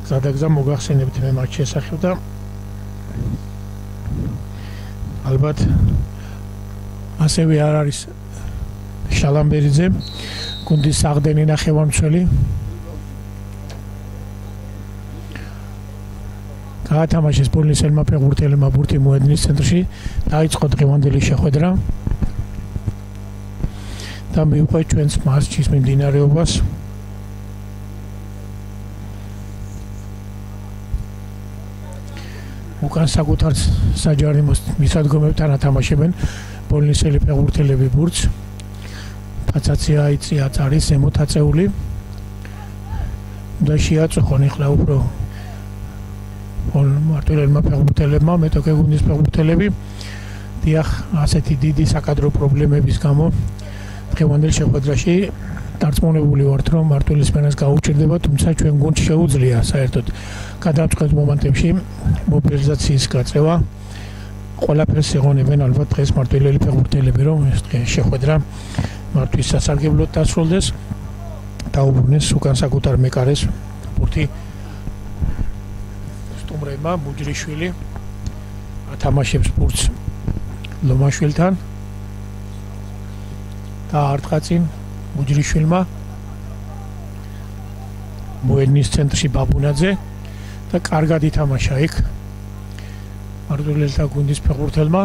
გზადაგზა მოგახსენებთ მე მათ შესახებ და ალბათ ასევე არ არის შალამბერიძე გუნდის საღდენი ნახევარმცველი გაათამაშეს პოლისელმა ფეხბურთელებმა ბურთი მოედნის ცენტრში დაიწყო დღევანდელი შეხვედრა და მივყვეთ ჩვენს მატჩის მიმდინარეობას უკან საკუთარ საჯარიმო მისადგომებთან ათამაშებენ პოლისელი ფეხბურთელები ბურთს ფაცაცია იწია წარის ზემოთ აწეული და შეაწუხონ ახლა უფრო მარტვილებმა ფეხბურთელებმა მეტოქე გუნდის ფეხბურთელები დიახ ასეთი დიდი საკადრო პრობლემების გამო დღევანდელ შეხვედრაში დარწმუნებული ვართ რომ მარტვილის მენას გაუჭირდება თუმცა ჩვენ გუნდს შეუძლია საერთოდ გადამწყვეტ მომენტებში მობილიზაციის გაწევა ყველაფერს ეღონებენ ალბათ დღეს მარტვილელი ფეხბურთელები რომ ეს შეხვედრა მართვის სასარგებლოდ დასრულდეს დაუბრუნეს უკან საკუთარ მეკარეს ბურთი სტუმრებმა ბუჯრიშვილი ათამაშებს ბურთს ლომაშვილთან და არტყაწინ ბუჯრიშვილმა მოედნის ცენტრში ბაბუნაძე და კარგად ითამაშა იქ მარტვილელთა გუნდის ფეხბურთელმა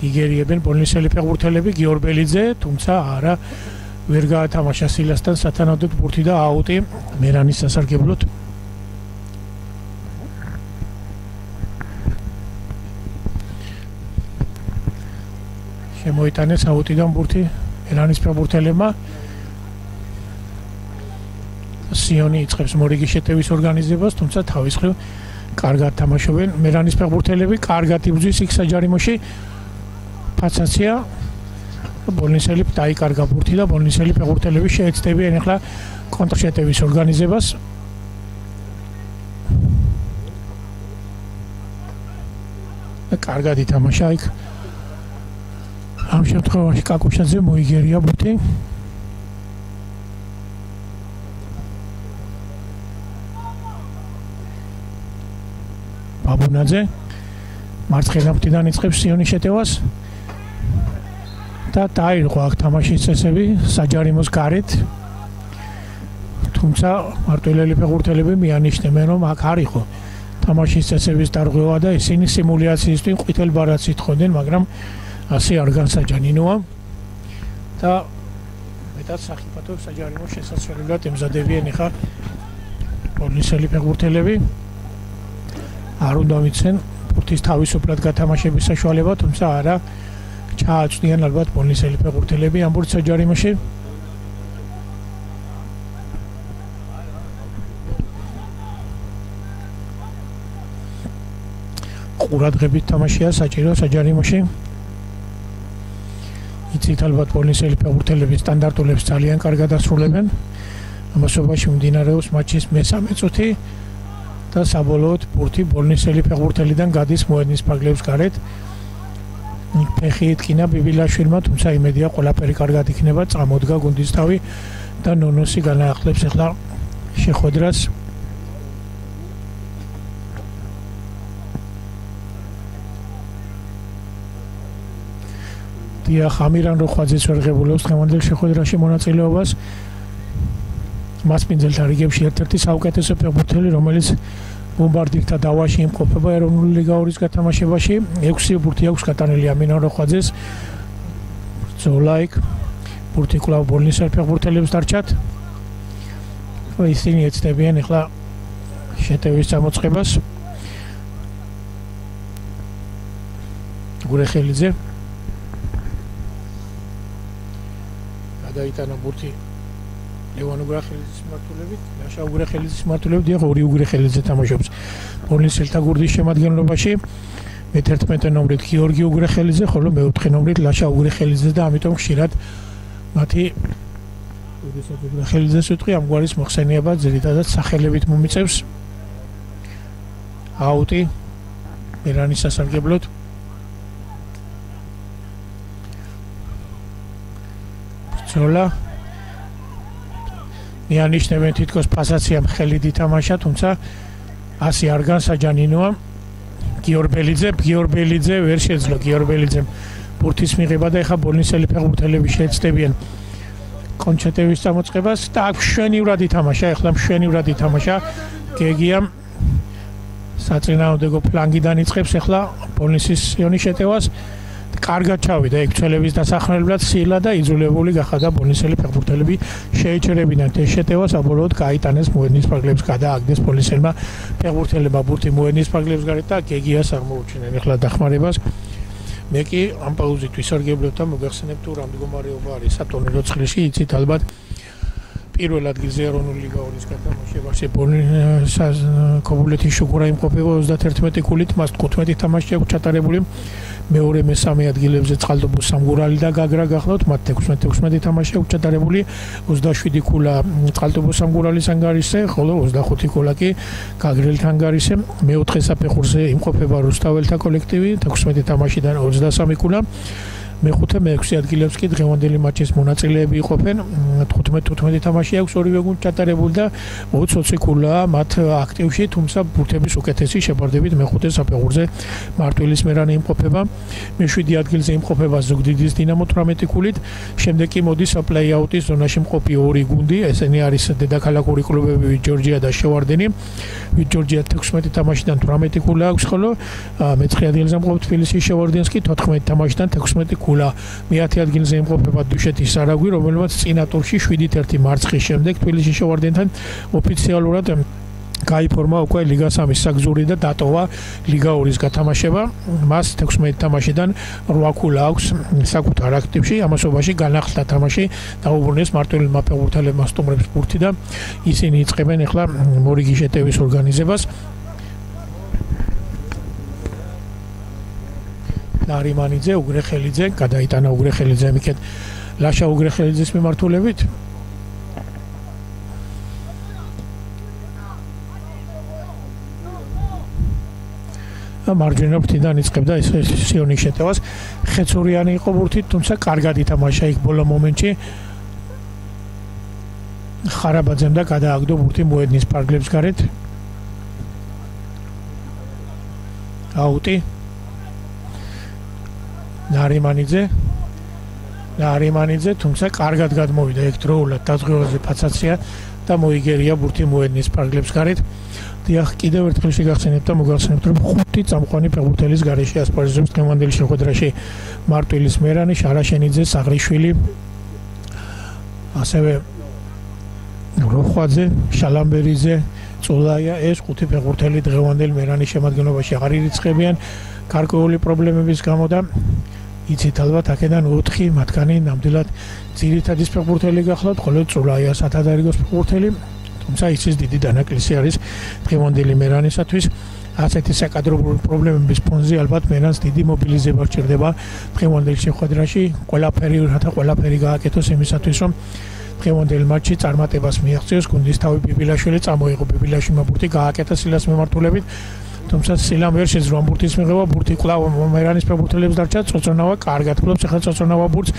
იგერიებენ პოლისელი ფეხბურთელები გიორბელიძე თუმცა არა ვერ გაათამაშა სილასთან სათანადოდ ბურთი და აუტი მერანის სასარგებლოდ შემოიტანეს აუტიდან ბურთი მერანის ფეხბურთელებმა სიონი იწყებს მორიგი შეტევის ორგანიზებას თუმცა თავის მხრივ კარგად თამაშობენ მერანის ფეხბურთელები კარგად იბრძვის იქ საჯარიმოში ფაცაცია ბოლნისელი დაიკარგა ბურთი და ბოლნისელი ფეხბურთელები შეეცდებიან ახლა კონტრშეტევის ორგანიზებას კარგად ითამაშა იქ ამ შემთხვევაში კაკუშაძე მოიგერია ბურთი ბაბუნაძე მარცხენა ფრთიდან იწყებს სიონის შეტევას და დაირღვა აქ თამაშის წესები საჯარიმოს გარეთ თუმცა მარტვილელი ფეხბურთელები მიანიშნებენ რომ აქ არ იყო თამაშის წესების დარღვევა და ისინი სიმულაციისთვის ყვითელ ბარათს ითხოვდნენ მაგრამ ასე არ განსაჯანინოა და მეტად სახიფათო საჯარიმო შესაძლებლად ემზადებიან ახლა პოლისელი ფეხბურთელები არ უნდა მიცენ ბურთის თავისუფლად გათამაშების საშუალება თუმცა არა ჩააწვდიან ალბათ პოლისელი ფეხბურთელები ამ ბურთს საჯარიმოში ყურადღებით თამაშია საჭირო საჯარიმოში იცით ალბათ პოლისელი ფეხბურთელები სტანდარტულებს ძალიან კარგად ასრულებენ ამასობაში მიმდინარეობს მატჩის მესამე წუთი და საბოლოოდ ბურთი პოლისელი ფეხბურთელიდან გადის მოედნის ფარგლებს გარეთ ფეხი იტკინა ბიბილაშვილმა თუმცა იმედია ყველაფერი კარგად იქნება წამოდგა გუნდის თავი და ნონოსი განაახლებს ახლა შეხვედრას დიახ ამირან როხვაძეც ვერ ღებულობს დღევანდელ შეხვედრაში მონაწილეობას მასპინძელთა რიგებში ერთ-ერთი საუკეთესო ფეხბურთელი რომელიც ბომბარდირთა დავაში იმყოფება ეროვნული ლიგა 2-ის გათამაშებაში 6 ბურთი აქვს გატანილი ამირან როხვაძეს ბრძოლა იქ ბურთი კვლავ ბოლნისელ ფეხბურთელებს დარჩათ ისინი ეცდებიან ახლა შეტევის წამოწყებას გურეხელიძე გადაიტანა ბურთი ლევან უგრახელიძის მმართველობით, ლაშა უგრახელიძის მმართველობით, დიახ, ორი უგრახელიძე თამაშობს პოლისელთა გუნდის შემადგენლობაში. მე-11 ნომრით გიორგი უგრახელიძე, ხოლო მე-4 ნომრით ლაშა უგრახელიძე და ამიტომ ხშირად მათი უგრახელიძეს ვიტყვი ამგვარის მოხსენიება ძირითადად სახელებით მომიწევს. აუტი მერანის სასარგებლოდ ბრძოლა მიანიშნებენ თითქოს ფასაციამ ხელი დითამაშა, თუმცა ასე არ განსაჯანინოა. გიორბელიძე ვერ შეძლო გიორბელიძემ ბურთის მიღება და ეხა ბოლნისელი ფეხბურთელები შეეცდებიან კონჩეტევის წამოწყებას და აქ მშვენივრად ითამაშა. გეგიამ საწინააღმდეგო ფლანგიდან იწყებს ეხლა ბოლნისის იონის შეტევას. კარგად ჩავიდა იქ ცველების დასახმარებლად სილა და იძულებული გახადა ბოლნისელი ფეხბურთელები შეეჩერებინათ ეს შეტევა, საბოლოოდ გაიტანეს მოედნის ფარგლებს, გადააგდეს ბოლნისელმა ფეხბურთელებმა ბურთი მოედნის ფარგლებს გარეთ და გეგიას აღმოუჩინენ ეხლა დახმარებას. მე კი ამ პაუზით ვისარგებლებ და მოგახსენებ თუ რა მდგომარეობა არის სატურნირო ცხრილში, იცით ალბათ პირველ ადგილზე ეროვნული ლიგა 2-ის გათამაშებაში ქობულეთის შუქურა იმყოფება 31 ქულით, მას 15 თამაში აქვს ჩატარებული. მეორე მესამე ადგილებზე წყალტუბოს სამგურალი და გაგრა გახლავთ, მათ 16 თამაში აქვს ჩატარებული, 27 ქულა წყალტუბოს სამგურალის ანგარიშზე, ხოლო 25 ქულა კი გაგრელთან ანგარიშზე. მეოთხე საფეხურზე იმყოფება რუსთაველთა კოლექტივი, 16 თამაშიდან 23 ქულა. მეხუთე მეექვსე ადგილებს კი დღევანდელი მატჩის მონაწილეები იყოფენ, 15 თამაში აქვს ორივე გუნდს ჩატარებული და 20 ქულა მათ აქტივში, თუმცა ბურთების უკეთესი შეფარდებით მეხუთე საფეხურზე მარტვილის მერანი იმყოფება. მეშვიდე ადგილზე იმყოფება ზუგდიდის დინამო 18 ქულით, შემდეგ კი მოდის პლეი-აუტის ზონაში მყოფი ორი გუნდი, ესენი არის დედაქალაქური კლუბები ვიტ-ჯორჯია და შევარდენი. ვიტ-ჯორჯია 16 თამაშიდან 18 ქულა აქვს, ხოლო მეცხრე ადგილზე მყოფ თბილისის შევარდენს კი 14 თამაშიდან 16 ქულა. მე-10 ადგილზე იმყოფება დუშეთის სარაგვი, რომელმაც წინა ტურში 7-1 მარცხის შემდეგ თბილისის შევარდენთან ოფიციალურად გაიფორმა უკვე ლიგა 3-ის საგზური და დატოვა ლიგა 2-ის გათამაშება. მას 16 თამაშიდან 8 ქულა აქვს საკუთარ აქტივში, ამასობაში განახლდა თამაში დაუბრუნეს მარტვილმა ფეხბურთელებმა სტუმრებს ბურთი და ისინი იწყებენ ახლა მორიგი შეტევის ორგანიზებას. ნარიმანიძე, უგრეხელიძე, გადაიტანა უგრეხელიძე მიქეთ ლაშა უგრეხელიძის მიმართულებით. მარჯვენა ფრთიდან იწყებდა ეს სიონის შეტევას. ხეცურიანი იყო ბურთით, თუმცა კარგად ითამაშა იქ ბოლო მომენტში. ხარაბაძემ და გადააგდო ბურთი მოედნის ფარგლებს გარეთ. აუტი ნარიმანიძე, თუმცა კარგად გადმოვიდა ეგ დროულად დაზღვევაზე ფაცაცია და მოიგერია ბურთი მოედნის ფარგლებს გარეთ. დიახ, კიდევ ერთხელ შეგახსენებთ და მოგახსენებთ, რომ 5 წამყვანი ფეხბურთელის გარეშე ასპარეზობს დღევანდელი შეხვედრაში მარტვილის მერანი, შარაშენიძე, საღრიშვილი, ასევე როხვაძე, შალამბერიძე, წულაია, ეს 5 ფეხბურთელი დღევანდელ მერანის შემადგენლობაში აღარ ირიცხებიან გარკვეული პრობლემების გამო და იცით ალბათ აქედან 4 მათგანი ნამდვილად ძირითადი ფეხბურთელი გახლავთ, ხოლო წულაია სათადარიგოს ფეხბურთელი, თუმცა ისიც დიდი დანაკლისი არის დღევანდელი მერანისათვის. ასეთი საკადრობრივი პრობლემების ფონზე ალბათ მერანს დიდი მობილიზება სჭირდება დღევანდელ შეხვედრაში, ყველაფერი გააკეთოს იმისათვის, რომ დღევანდელ მატჩში წარმატებას მიაღწიოს გუნდის თავი ბიბილაშვილი, წამოიღო ბიბილაშვილმა ბურთი, გააკეთა სილას მიმართულებით. თუმცა სილამ ვერ შეძლო ამ ბურთის მიღება, ბურთი კვლავ მერანის ფეხბურთელებს დარჩა, წოწონავა კარგად ფლობს, ახლა წოწონავა ბურთს,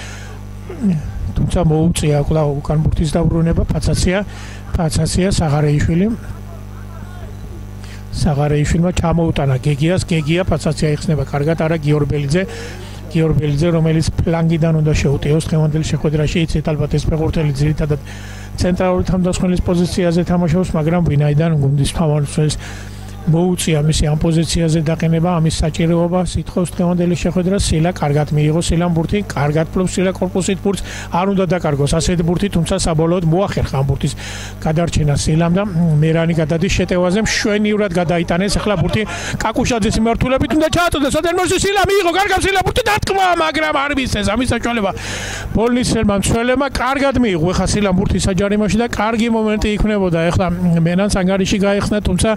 თუმცა მოუწია კვლავ უკან ბურთის დაბრუნება, ფაცაცია საღარეიშვილმა ჩამოუტანა გეგია ფაცაცია იხსნება კარგად, არა გიორბელიძე, რომელიც ფლანგიდან უნდა შეუტიოს დღევანდელ შეხვედრაში, იცით ალბათ ეს ფეხბურთელი ძირითადად ცენტრალური თავდამსხმელის პოზიციაზე თამაშობს, მაგრამ ვინაიდან გუნდის თავმჯდომარეს მოუწია მისი ამ პოზიციაზე დაყენება, ამის საჭიროებას ითხოვს დღევანდელი შეხვედრა. სილა კარგად მიიღო, სილამ ბურთი, კარგად ფლობს სილა კორპუსით ბურთს, არ უნდა დაკარგოს ასეთი ბურთი, თუმცა საბოლოოდ მოახერხა ამ ბურთის გადარჩენა სილამ და მერანი გადადის შეტევაზე, მშვენივრად გადაიტანეს ახლა ბურთი კაკუშაძის მიმართულებით, უნდა ჩააწოდოს ადერმორში სილა მიიღო, კარგად სილა ბურთი დათქმა, მაგრამ არ მისცეს ამის საშუალება. ბოლნისელმა მცველებმა კარგად მიიღო ახლა სილამ ბურთი საჯარიმოში და კარგი მომენტი იქნებოდა ახლა მენანს ანგარიში გაიხსნა, თუმცა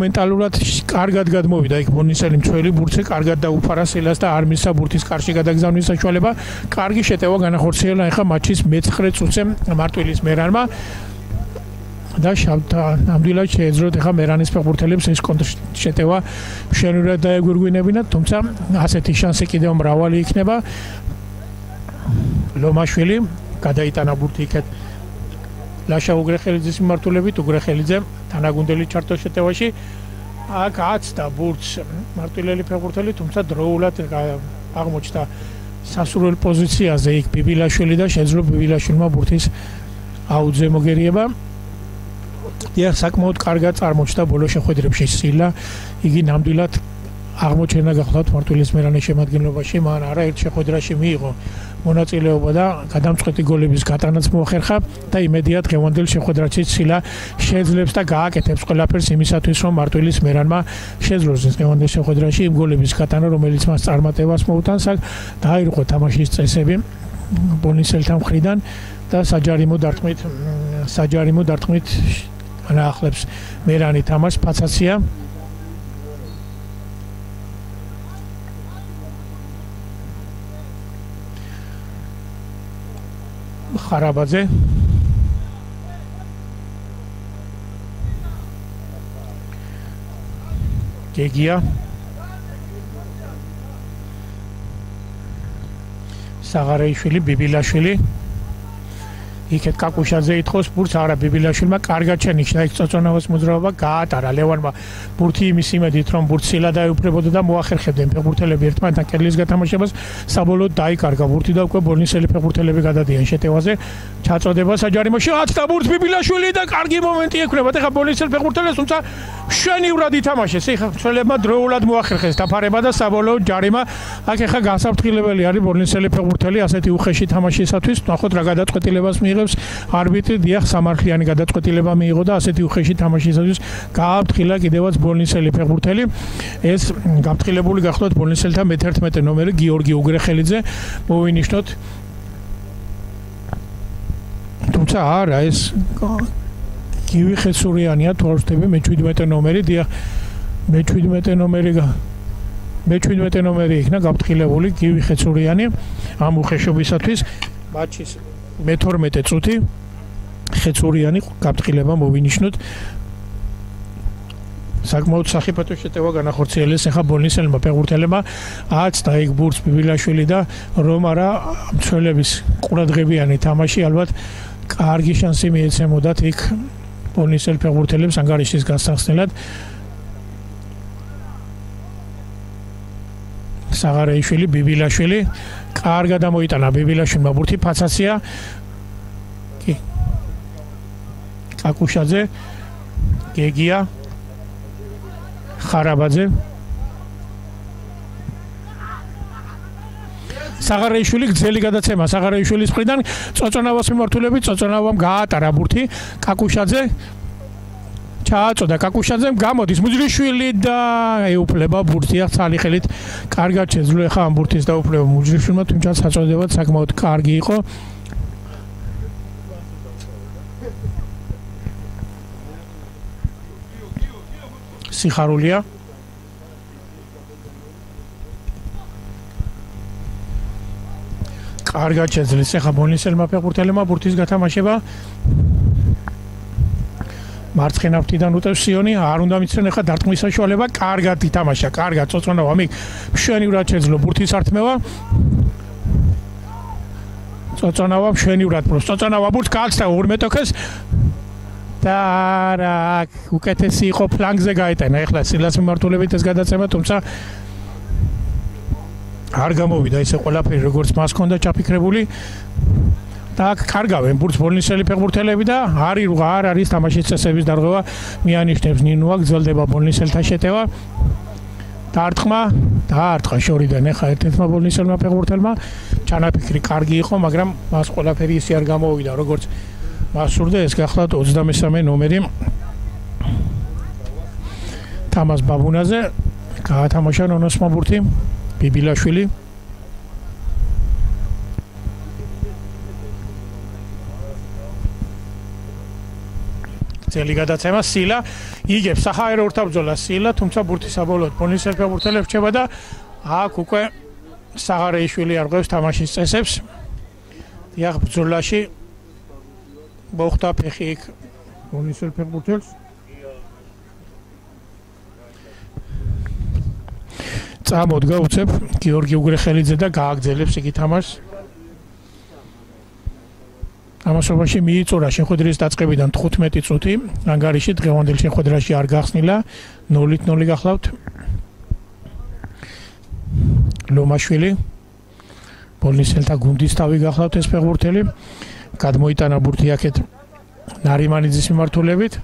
მომენტალურად კარგად გადმოვიდა იქ ბოლნისელი მცველი ბურთზე, კარგად დაუფარა სილას და არ მისცა ბურთის კარში გადაგზავნის საშუალება. კარგი შეტევა განახორციელა ახლა მატჩის მე-9 წუთზე მარტვილის მერანმა და ნამდვილად შეეძლოთ ახლა მერანის ფეხბურთელებს ეს კონტრშეტევა მშვენივრად დაეგვირგვინებინათ, თუმცა ასეთი შანსი კიდევ მრავალი იქნება. ლომაშვილი გადაიტანა ბურთი იქეთ ლაშა უგრეხელიძის მიმართულებით უგრეხელიძე თანაგუნდელი ჩართო შეტევაში აქ აცდა ბურთს მარტვილელი ფეხბურთელი, თუმცა დროულად აღმოჩნდა სასურველ პოზიციაზე იქ ბიბილაშვილი და შეძლო ბიბილაშვილმა ბურთის აუძე მოგერიება. დიახ, საკმაოდ კარგად წარმოჩნდა ბოლო შეხვედრებში სილა, იგი ნამდვილად აღმოჩენა გახლავთ მარტვილის მერანის შემადგენლობაში, მან არაერთ შეხვედრაში მიიღო მონაწილეობა და გადამწყვეტი გოლების გატანაც მოახერხა და იმედია დღევანდელ შეხვედრაშიც სილა შეძლებს და გააკეთებს ყველაფერს იმისათვის, რომ მარტვილის მერანმა შეძლოს დღევანდელ შეხვედრაში იმ გოლების გატანა, რომელიც მას წარმატებას მოუტანს, დაირღვა თამაშის წესები ბოლნისელთა მხრიდან და საჯარიმო დარტყმით ანახლებს მერანი თამაშს ფაცაცია. ხარაბაძე გეგია საღარეიშვილი ბიბილაშვილი იქეთ კაკუშაძე ითხოვს ბურთს, არა ბიბილაშვილმა კარგად შენიშნა იქ წოწონავას მოძრაობა გაატარა ლევანმა ბურთი იმის იმედით, რომ ბურთს სილა დაეუფლებოდა და მოახერხებდნენ ფეხბურთელები ერთმანეთთან კედლის გათამაშებას, საბოლოოდ დაიკარგა ბურთი და უკვე ბოლნისელი ფეხბურთელები გადადიან შეტევაზე. ჩაწოდება საჯარიმოში, აცდა ბურთს ბიბილაშვილი და კარგი მომენტი ექნებათ ეხა ბოლნისელ ფეხბურთელებს, თუმცა შვენივრად ითამაშეს. ეხა მცველებმა დროულად მოახერხეს დაფარება და საბოლოოდ ჯარიმა. აქ ეხა განსაფრთხილებელი არის ბოლნისელი ფეხბურთელი ასეთი უხეში თამაშისათვის. ნახოთ რა გადაწყვეტილებას მიიღებს არბიტრი. დიახ, სამართლიანი გადაწყვეტილება მიიღო და ასეთი უხეში თამაშისათვის გააფრთხილა კიდევაც ბოლნისელი ფეხბურთელი. ეს გაფრთხილებული გახლავთ ბოლნისელთა მე-11 ნომერი გიორგი უგრეხელიძე. მოვინიშნოთ. თუმცა არა, ეს გივი ხეცურიანია თორშტები მე-17 ნომერი. დიახ, მე-17 ნომერი იქნა გაფრთხილებული გივი ხეცურიანი ამ უხეშობისათვის. მატჩის მე-12 წუთი ხეცურიანი გაფრთხილება მოვინიშნოთ. საკმაოდ სახიფათო შეტევა განახორციელეს ეხა ბოლნისელმა ფეხბურთელებმა. აცდა იქ ბურთს ბიბილაშვილი და რომ არა მცველების ყურადღებიანი თამაში, ალბათ კარგი შანსი მიეცემოდათ იქ ბოლნისელ ფეხბურთელებს ანგარიშის გასახსნელად. საღარეიშვილი ბიბილაშვილი კარგად ამოიტანა ბიბილაშვილმა ბურთი ფაცაცია. კაკუშაძე გეგია ხარაბაძე საღარეიშვილი გრძელი გადაცემა საღარეიშვილის მხრიდან წოწონავას მიმართულებით წოწონავამ გაატარა ბურთი კაკუშაძე ჩააწოდა კაკუშაძემ გამოდის მუჯრიშვილი და ეუფლება ბურთი ახალი ხელით კარგად შეძლო ახლა ამ ბურთის დაუფლება მუჯრიშვილმა თუმცა საწოდებად საკმაოდ კარგი იყო სიხარულია კარგად შეძლეს ახლა ბოლნისელმა ფეხბურთელებმა ბურთის გათამაშება მარცხენა ფრთიდან უტევს სიონი არ უნდა მიცრენ ახლა დარტყმის საშუალება კარგად ითამაშა კარგად წოწონავა მი მშვენივრად შეძლო ბურთის ართმევა წოწონავა მშვენივრად პროს წოწონავა ბურთს გააცდა 2 მეტოქეს და რა უკეთესი იყო ფლანგზე გაეტანა ახლა სილას მიმართულებით ეს გადაცემა თუმცა არ გამოვიდა ისე ყველაფერი როგორც მას ჰქონდა ჩაფიქრებული და კარგავენ ბურთს ბოლნისელი ფეხბურთელები და არ არის თამაშის წესების დარღვევა მიანიშნებს ნინოა გრძელდება ბოლნისელთა შეტევა დაარტყა შორიდან ახლა ერთ-ერთმა ბოლნისელმა ფეხბურთელმა ჩანაფიქრი კარგი იყო მაგრამ მას ყველაფერი ისე არ გამოვიდა როგორც მას სურდა ეს გახლავთ 23 ნომერი თამას ბაბუნაზე გაათამაშა ნონოსმა ბურთი ბიბილაშვილი ძელი გადაცემა სილა იგებს საჰაერო ურთაბრძოლას სილა თუმცა ბურთი საბოლოოდ ბოლნისელ ფეხბურთელებს რჩება და აქ უკვე საღარეიშვილი არღვევს თამაშის წესებს დიახ ბრძოლაში მოხდა ფეხი იქ ბოლნისელ ფეხბურთელს წამოდგა უცებ გიორგი უგრეხელიძე და გააგრძელებს იგი თამაშს თამაშობაში მიიწურა შეხვედრის დაწყებიდან 15 წუთი, ანგარიში დღევანდელ შეხვედრაში არ გახსნილა, 0-0 გახლავთ. ლომაშვილი ბოლნისელთა გუნდის თავი გახლავთ ეს ფეხბურთელი, გადმოიტანა ბურთი აქეთ ნარიმანიძის მიმართულებით.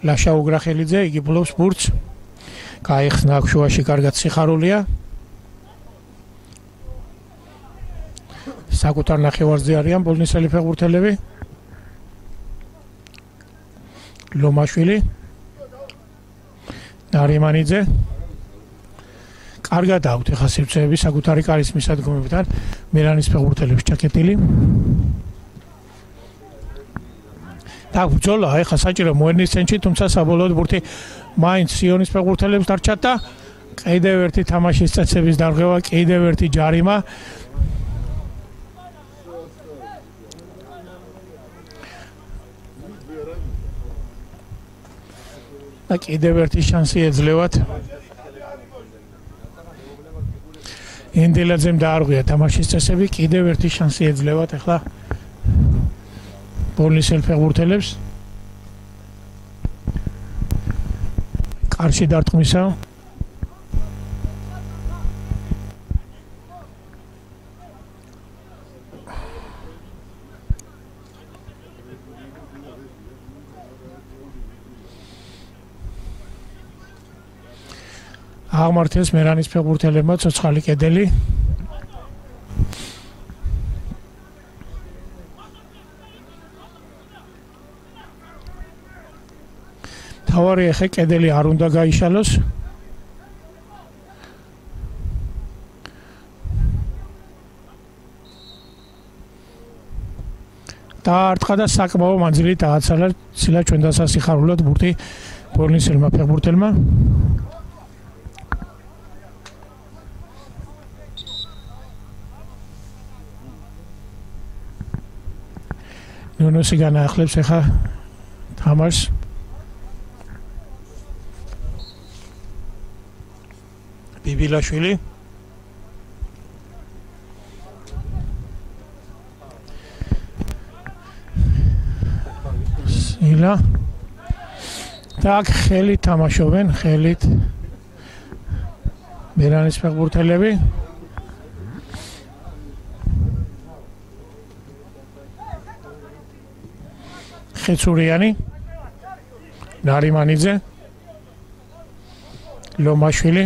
ლაშა უგრახელიძე იგი ბლობს ბურთს. გაიხსნა აქ შუაში კარგად სიხარულია. საკუთარ ნახევარზე არიან ბოლნისელი ფეხბურთელები. ლომაშვილი ნარიმანიძე კარგად აქვთ ახლა სივრცეები საკუთარი კარის მისადგომებთან მილანის ფეხბურთელებს ჩაკეტილი. და ბრძოლა ახლა საჭირო მოერნის ცენტრში, თუმცა საბოლოოდ ბურთი მაინც სიონის ფეხბურთელებს დარჩა და კიდევ ერთი თამაშის წესების დარღვევა, კიდევ ერთი ჯარიმა. და კიდევ ერთი შანსი ეძლევათ. ენდელაძემ დაარღვია თამაშის წესები, კიდევ ერთი შანსი ეძლევათ ახლა ბოლნისელ ფეხბურთელებს. კარში დარტყმისა. აღმართეს მერანის ფეხბურთელებმა ცოცხალი კედელი. თავარი ახე კედელი არ უნდა გაიშალოს. დაარტყა და საკმაო მანძილით ააცალა ცილა ჩვენ დასასიხარულოდ ბურთი ბოლნისელმა ფეხბურთელმა. ნუნოსი განაახლებს ახლა თამაშს. ბიბილაშვილი სილა და ხელით თამაშობენ, ხელით მერანის ფეხბურთელები. ხეცურიანი ნარიმანიძე ლომაშვილი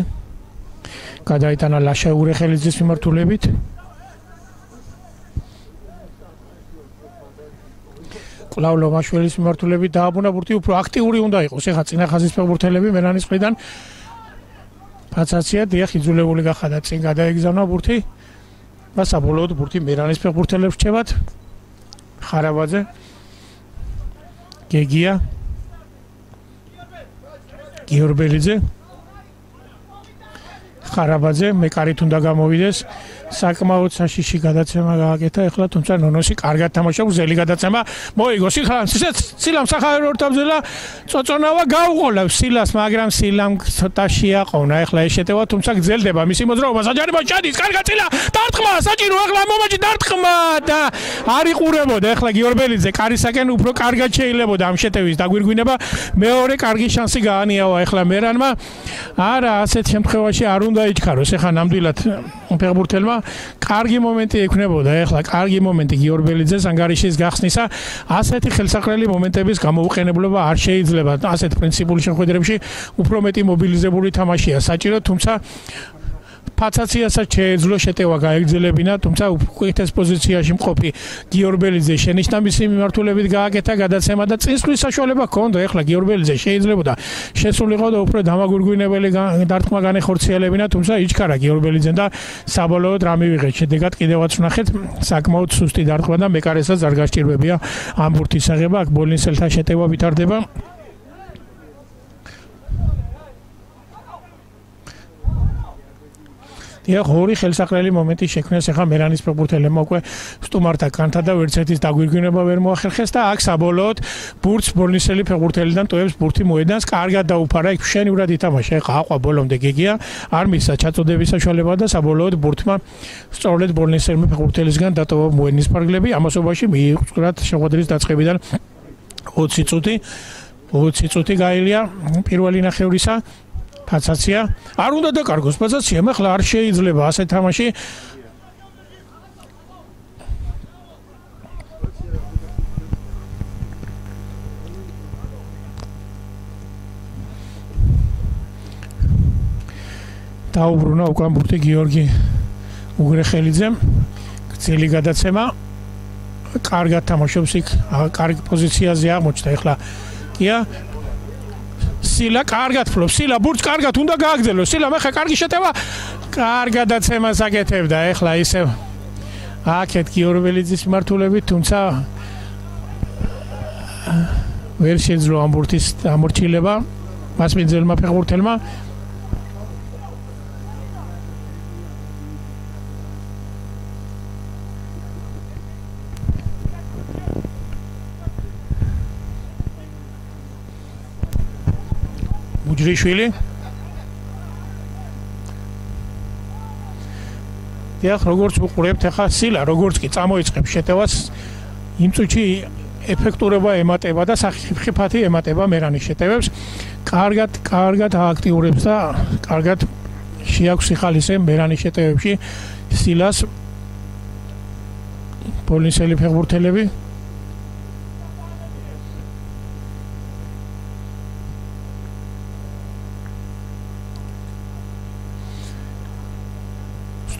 გადაიტანა ლაშა უგრახელიძის მიმართულებით. კვლავ ლომაშვილის მიმართულებით დააბუნა ბურთი, უფრო აქტიური უნდა იყოს ეხლა წინა ხაზის ფეხბურთელები მერანის მხრიდან. ფაცაცია დიახ იძულებული გახადა წინ გადაეგზავნა ბურთი და საბოლოოდ ბურთი მერანის ფეხბურთელებს რჩებათ. ხარაბაძე გეგია გიორბელიძე ხარაბაძე მეკარით უნდა გამოვიდეს. საკმაოდ საშიში გადაცემა გააკეთა ახლა, თუმცა ნონოსი კარგად თამაშობს, გზელი გადაცემა მოიგო სილამ სახაერორთაბზელა წოწონავა გაუყოლა სილას, მაგრამ სილამ ცოტა შეაყოვნა ახლა ეს შეტევა, თუმცა გზელდება მისი მოძრაობა, საჯარიმო ჩადის, კარგად ცილა დარტყმა, საჭირო ახლა მომაჯი დარტყმა და არ იყურებოდა ახლა გიორბელიძე კარისაკენ უფრო კარგად შეიძლებოდა ამ შეტევის დაგვირგვინება. მეორე კარგი შანსი გაანიავა ახლა მერანმა. არა, ასეთ შემთხვევაში არ უნდა იჩქაროს ახლა ნამდვილად ფეხბურთელმა. კარგი მომენტი ექნებოდა ახლა, კარგი მომენტი გიორბელიძეს ანგარიშის გახსნისა. ასეთი ხელსაყრელი მომენტების გამოუყენებლობა არ შეიძლება ასეთ პრინციპულ შეხვედრებში. უფრო მეტი მობილიზებული თამაშია საჭირო, თუმცა ფაცაციასაც შეეძლო შეტევა გაეგრძელებინა, თუმცა უკეთეს პოზიციაში მყოფი გიორბელიძე შენიშნა მისი მიმართულებით გააკეთა გადაცემა და წინსვლის საშუალება ჰქონდა. ახლა გიორბელიძე შეიძლებოდა შესულიყო და უფრო დამაგურგვინებელი დარტყმა განეხორციელებინა, თუმცა იჩქარა გიორბელიძემ და საბოლოოდ რა მივიღეთ შედეგად კიდევაც ვნახეთ საკმაოდ სუსტი დარტყმა და მეკარესაც არ გასჭირვებია ამ ბურთის აღება. აქ ბოლნისელთა შეტევა ვითარდება. დიახ, ორი ხელსაყრელი მომენტი შექმნეს ახლა მერანის ფეხბურთელებმა უკვე სტუმართა კანთა და ვერცერთის დაგვირგვინება ვერ მოახერხეს და აქ საბოლოოდ ბურთს ბოლნისელი ფეხბურთელიდან ტოვებს ბურთი მოედანს, კარგად დაუფარა, იქ მშვენივრად ითამაშა. ახლა აყვა ბოლომდე გეგია, არ მისცა ჩაწოდების საშუალება და საბოლოოდ ბურთმა სწორედ ბოლნისელი ფეხბურთელისგან დატოვა მოედნის ფარგლები. ამასობაში მიიღწევათ შეხვედრის დაწყებიდან 20 წუთი გაელია პირველი ნახევრისა. ფაცაცია არ უნდა დაკარგოს ფაცაციამ, ახლა არ შეიძლება ასე თამაში. დაუბრუნა უკან ბურთი გიორგი უგრეხელიძემ, გრძელი გადაცემა, კარგად თამაშობს იქ, კარგ პოზიციაზე აღმოჩნდა. ახლა კია სილა კარგად ფლობს, სილა ბურთს კარგად უნდა გააგრძელოს, სილა მეხა კარგი შეტევა, კარგად დაცემას აკეთებდა. ახლა ისევ აქეთ გიორბელიძის მიმართულებით, თუმცა ვერ შეძლო ამ ბურთის ამორჩილება მასპინძელმა ფეხბურთელმა. ჯრიშვილი დიახ, როგორც უყურებთ ახლა სილა როგორც კი წამოიწყებს შეტევას, იმ წუთში ეფექტურობა ემატება და სახიფათი ემატება მერანის შეტევებს. კარგად ააქტიურებს და კარგად შეაქვს სიხალისე მერანის შეტევებში სილას ბოლნისელი ფეხბურთელები.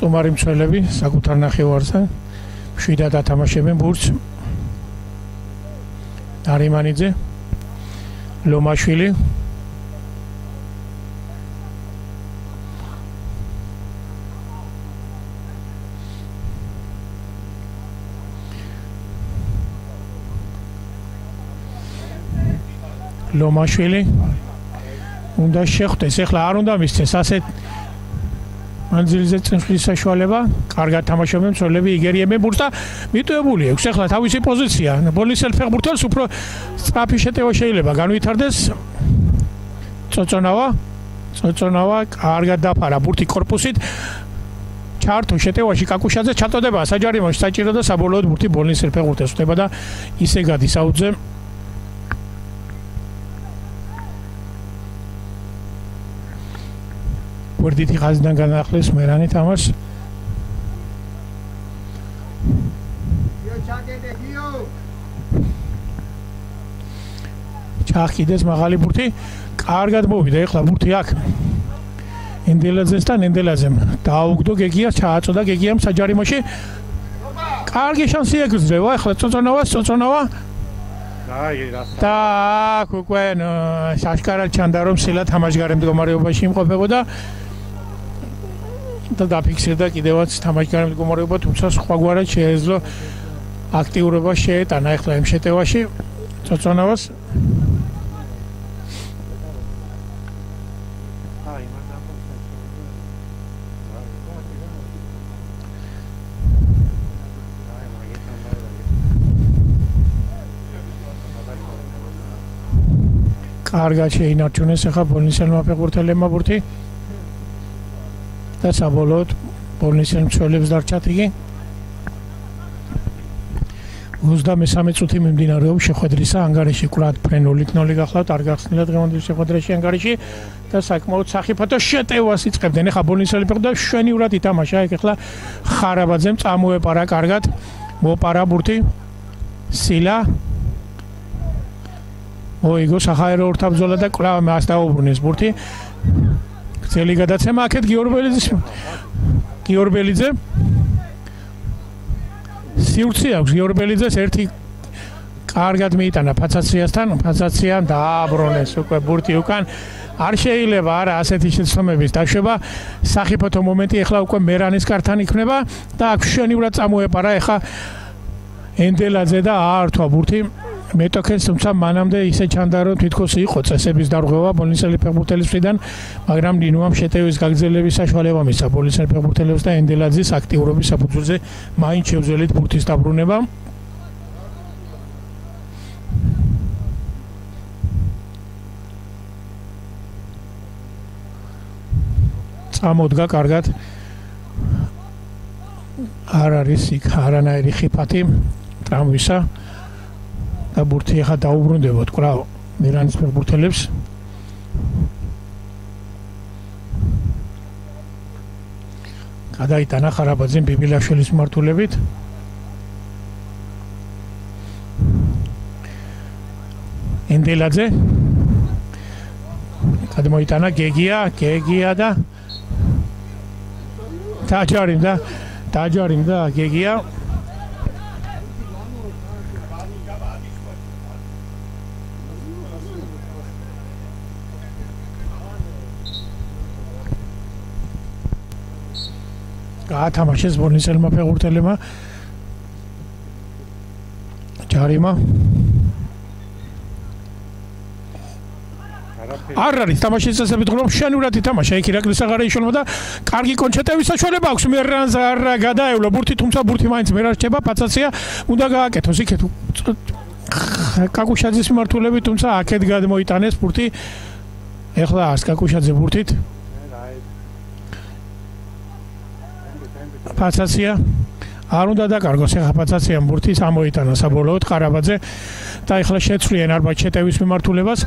სტუმარი მცველები საკუთარ ნახევარზე მშვიდად ათამაშებენ ბურთს. არიმანიძე, ლომაშვილი, უნდა შეხვდეს, ახლა არ უნდა მისცეს ასეთ მანძილზე წინსვლის საშუალება, კარგად თამაშობენ მცველები, იგერიებენ ბურთს და მიტოვებული აქვს ახლა თავისი პოზიცია. ბოლნისელ ფეხბურთელს უფრო სწრაფი შეტევა შეიძლება განვითარდეს. წოწონავა კარგად დაფარა ბურთი კორპუსით. ჩართო შეტევაში კაკუშაძე ჩატოდება საჯარიმოში საჭირო და საბოლოოდ ბურთი ბოლნისელ ფეხბურთელს ხვდება და ისე გადის აუძზე. გვერდითი ხაზიდან განახლეს მერანი თამაშს. ჩახიდეს მაღალი ბურთი, კარგად მოვიდა ახლა ბურთი აქ. ენდელაძესთან ენდელაძემ დაუგდო გეგიას, ჩააწოდა გეგიამ საჯარიმოში. კარგი შანსი ეგრძევა ახლა წოწონავა. და აქ უკვე საშკარად ჩანდა რომ სილა თამაშგარე მდგომარეობაში იმყოფებოდა. და დაფიქსირდა კიდევაც თამაშგარე მდგომარეობა, თუმცა სხვაგვარად შეეძლო აქტიურობა შეეტანა ახლა იმ შეტევაში წოწონავას. კარგად შეინარჩუნეს ახლა ბოლნისელმა ფეხბურთელებმა ბურთი და საბოლოოდ ბოლნისელ მცველებს დარჩათ იგი. 23 წუთი მიმდინარეობს შეხვედრისა ანგარიში, კვლავ ფრენული 0 გახლავთ, არ გახსნილა დღევანდელ შეხვედრაში ანგარიში და საკმაოდ სახიფათო შეტევას იწყებდნენ. ახლა ბოლნისელი ფეხბურთელი შვენივრად ითამაშა, ახლა ხარაბაძემ წამოეპარა კარგად, მოპარა ბურთი სილა მოიგო სახაერო ორთაბრძოლა და კვლავ მას დაუბრუნეს ბურთი. გრძელი გადაცემა აქეთ გიორბელიძე სივრცე აქვს გიორბელიძეს, ერთი კარგად მიიტანა ფაცაციასთან, ფაცაციამ დააბრუნეს უკვე ბურთი უკან. არ შეიძლება არა ასეთი შეცდომების დაშვება. სახიფათო მომენტი ახლა უკვე მერანის კართან იქნება და აქ მშვენივრად წამოეპარა ახლა ენდელაძე და აართვა ბურთი მეტოქეს თუმცა მანამდე ისე ჩანდა რომ თითქოს იყო წესების დარღვევა ბოლნისელი ფეხბურთელის მხრიდან, მაგრამ ნინუამ შეტევის გაგრძელების საშუალება მისცა ბოლნისელი ფეხბურთელებს და ენდელაძის აქტიურობის საფუძველზე მაინც შეუძლიათ ბურთის დაბრუნება. წამოდგა კარგად. არ არის იქ არანაირი ხიფათი ტრამვისა. და ბურთი ახლა დაუბრუნდებოდ კვლავ მირანის ფეხბურთელებს. გადაიტანა ხარაბაძემ ბიბილაშვილის მმართველობით. ენდელაძე გადმოიტანა გეგია და დაჯარიმ და გეგია. გაათამაშეს ბოლნისელმა ფეხბურთელებმა ჯარიმა. არ არის თამაშის წესებით რომ შენურად ითამაშა იქ ირაკლის აღარაიშვილმა და კარგი კონჩეტევის საშუალება აქვს მერანს არ გადაევლო ბურთი, თუმცა ბურთი მაინც ვერ არჩება, პაცაცია უნდა გააკეთოს იქეთ კაკუშაძის მმართველობით, თუმცა აქეთ გადმოიტანეს ბურთი. ეხლა არს კაკუშაძე ბურთით. პაცაცია არ უნდა დაკარგოს ეხლა პაცაციამ ბურთის ამოიტანა საბოლოოდ ხარაბაძე და ეხლა შეცვლიან არბა შეტევის მიმართულებას.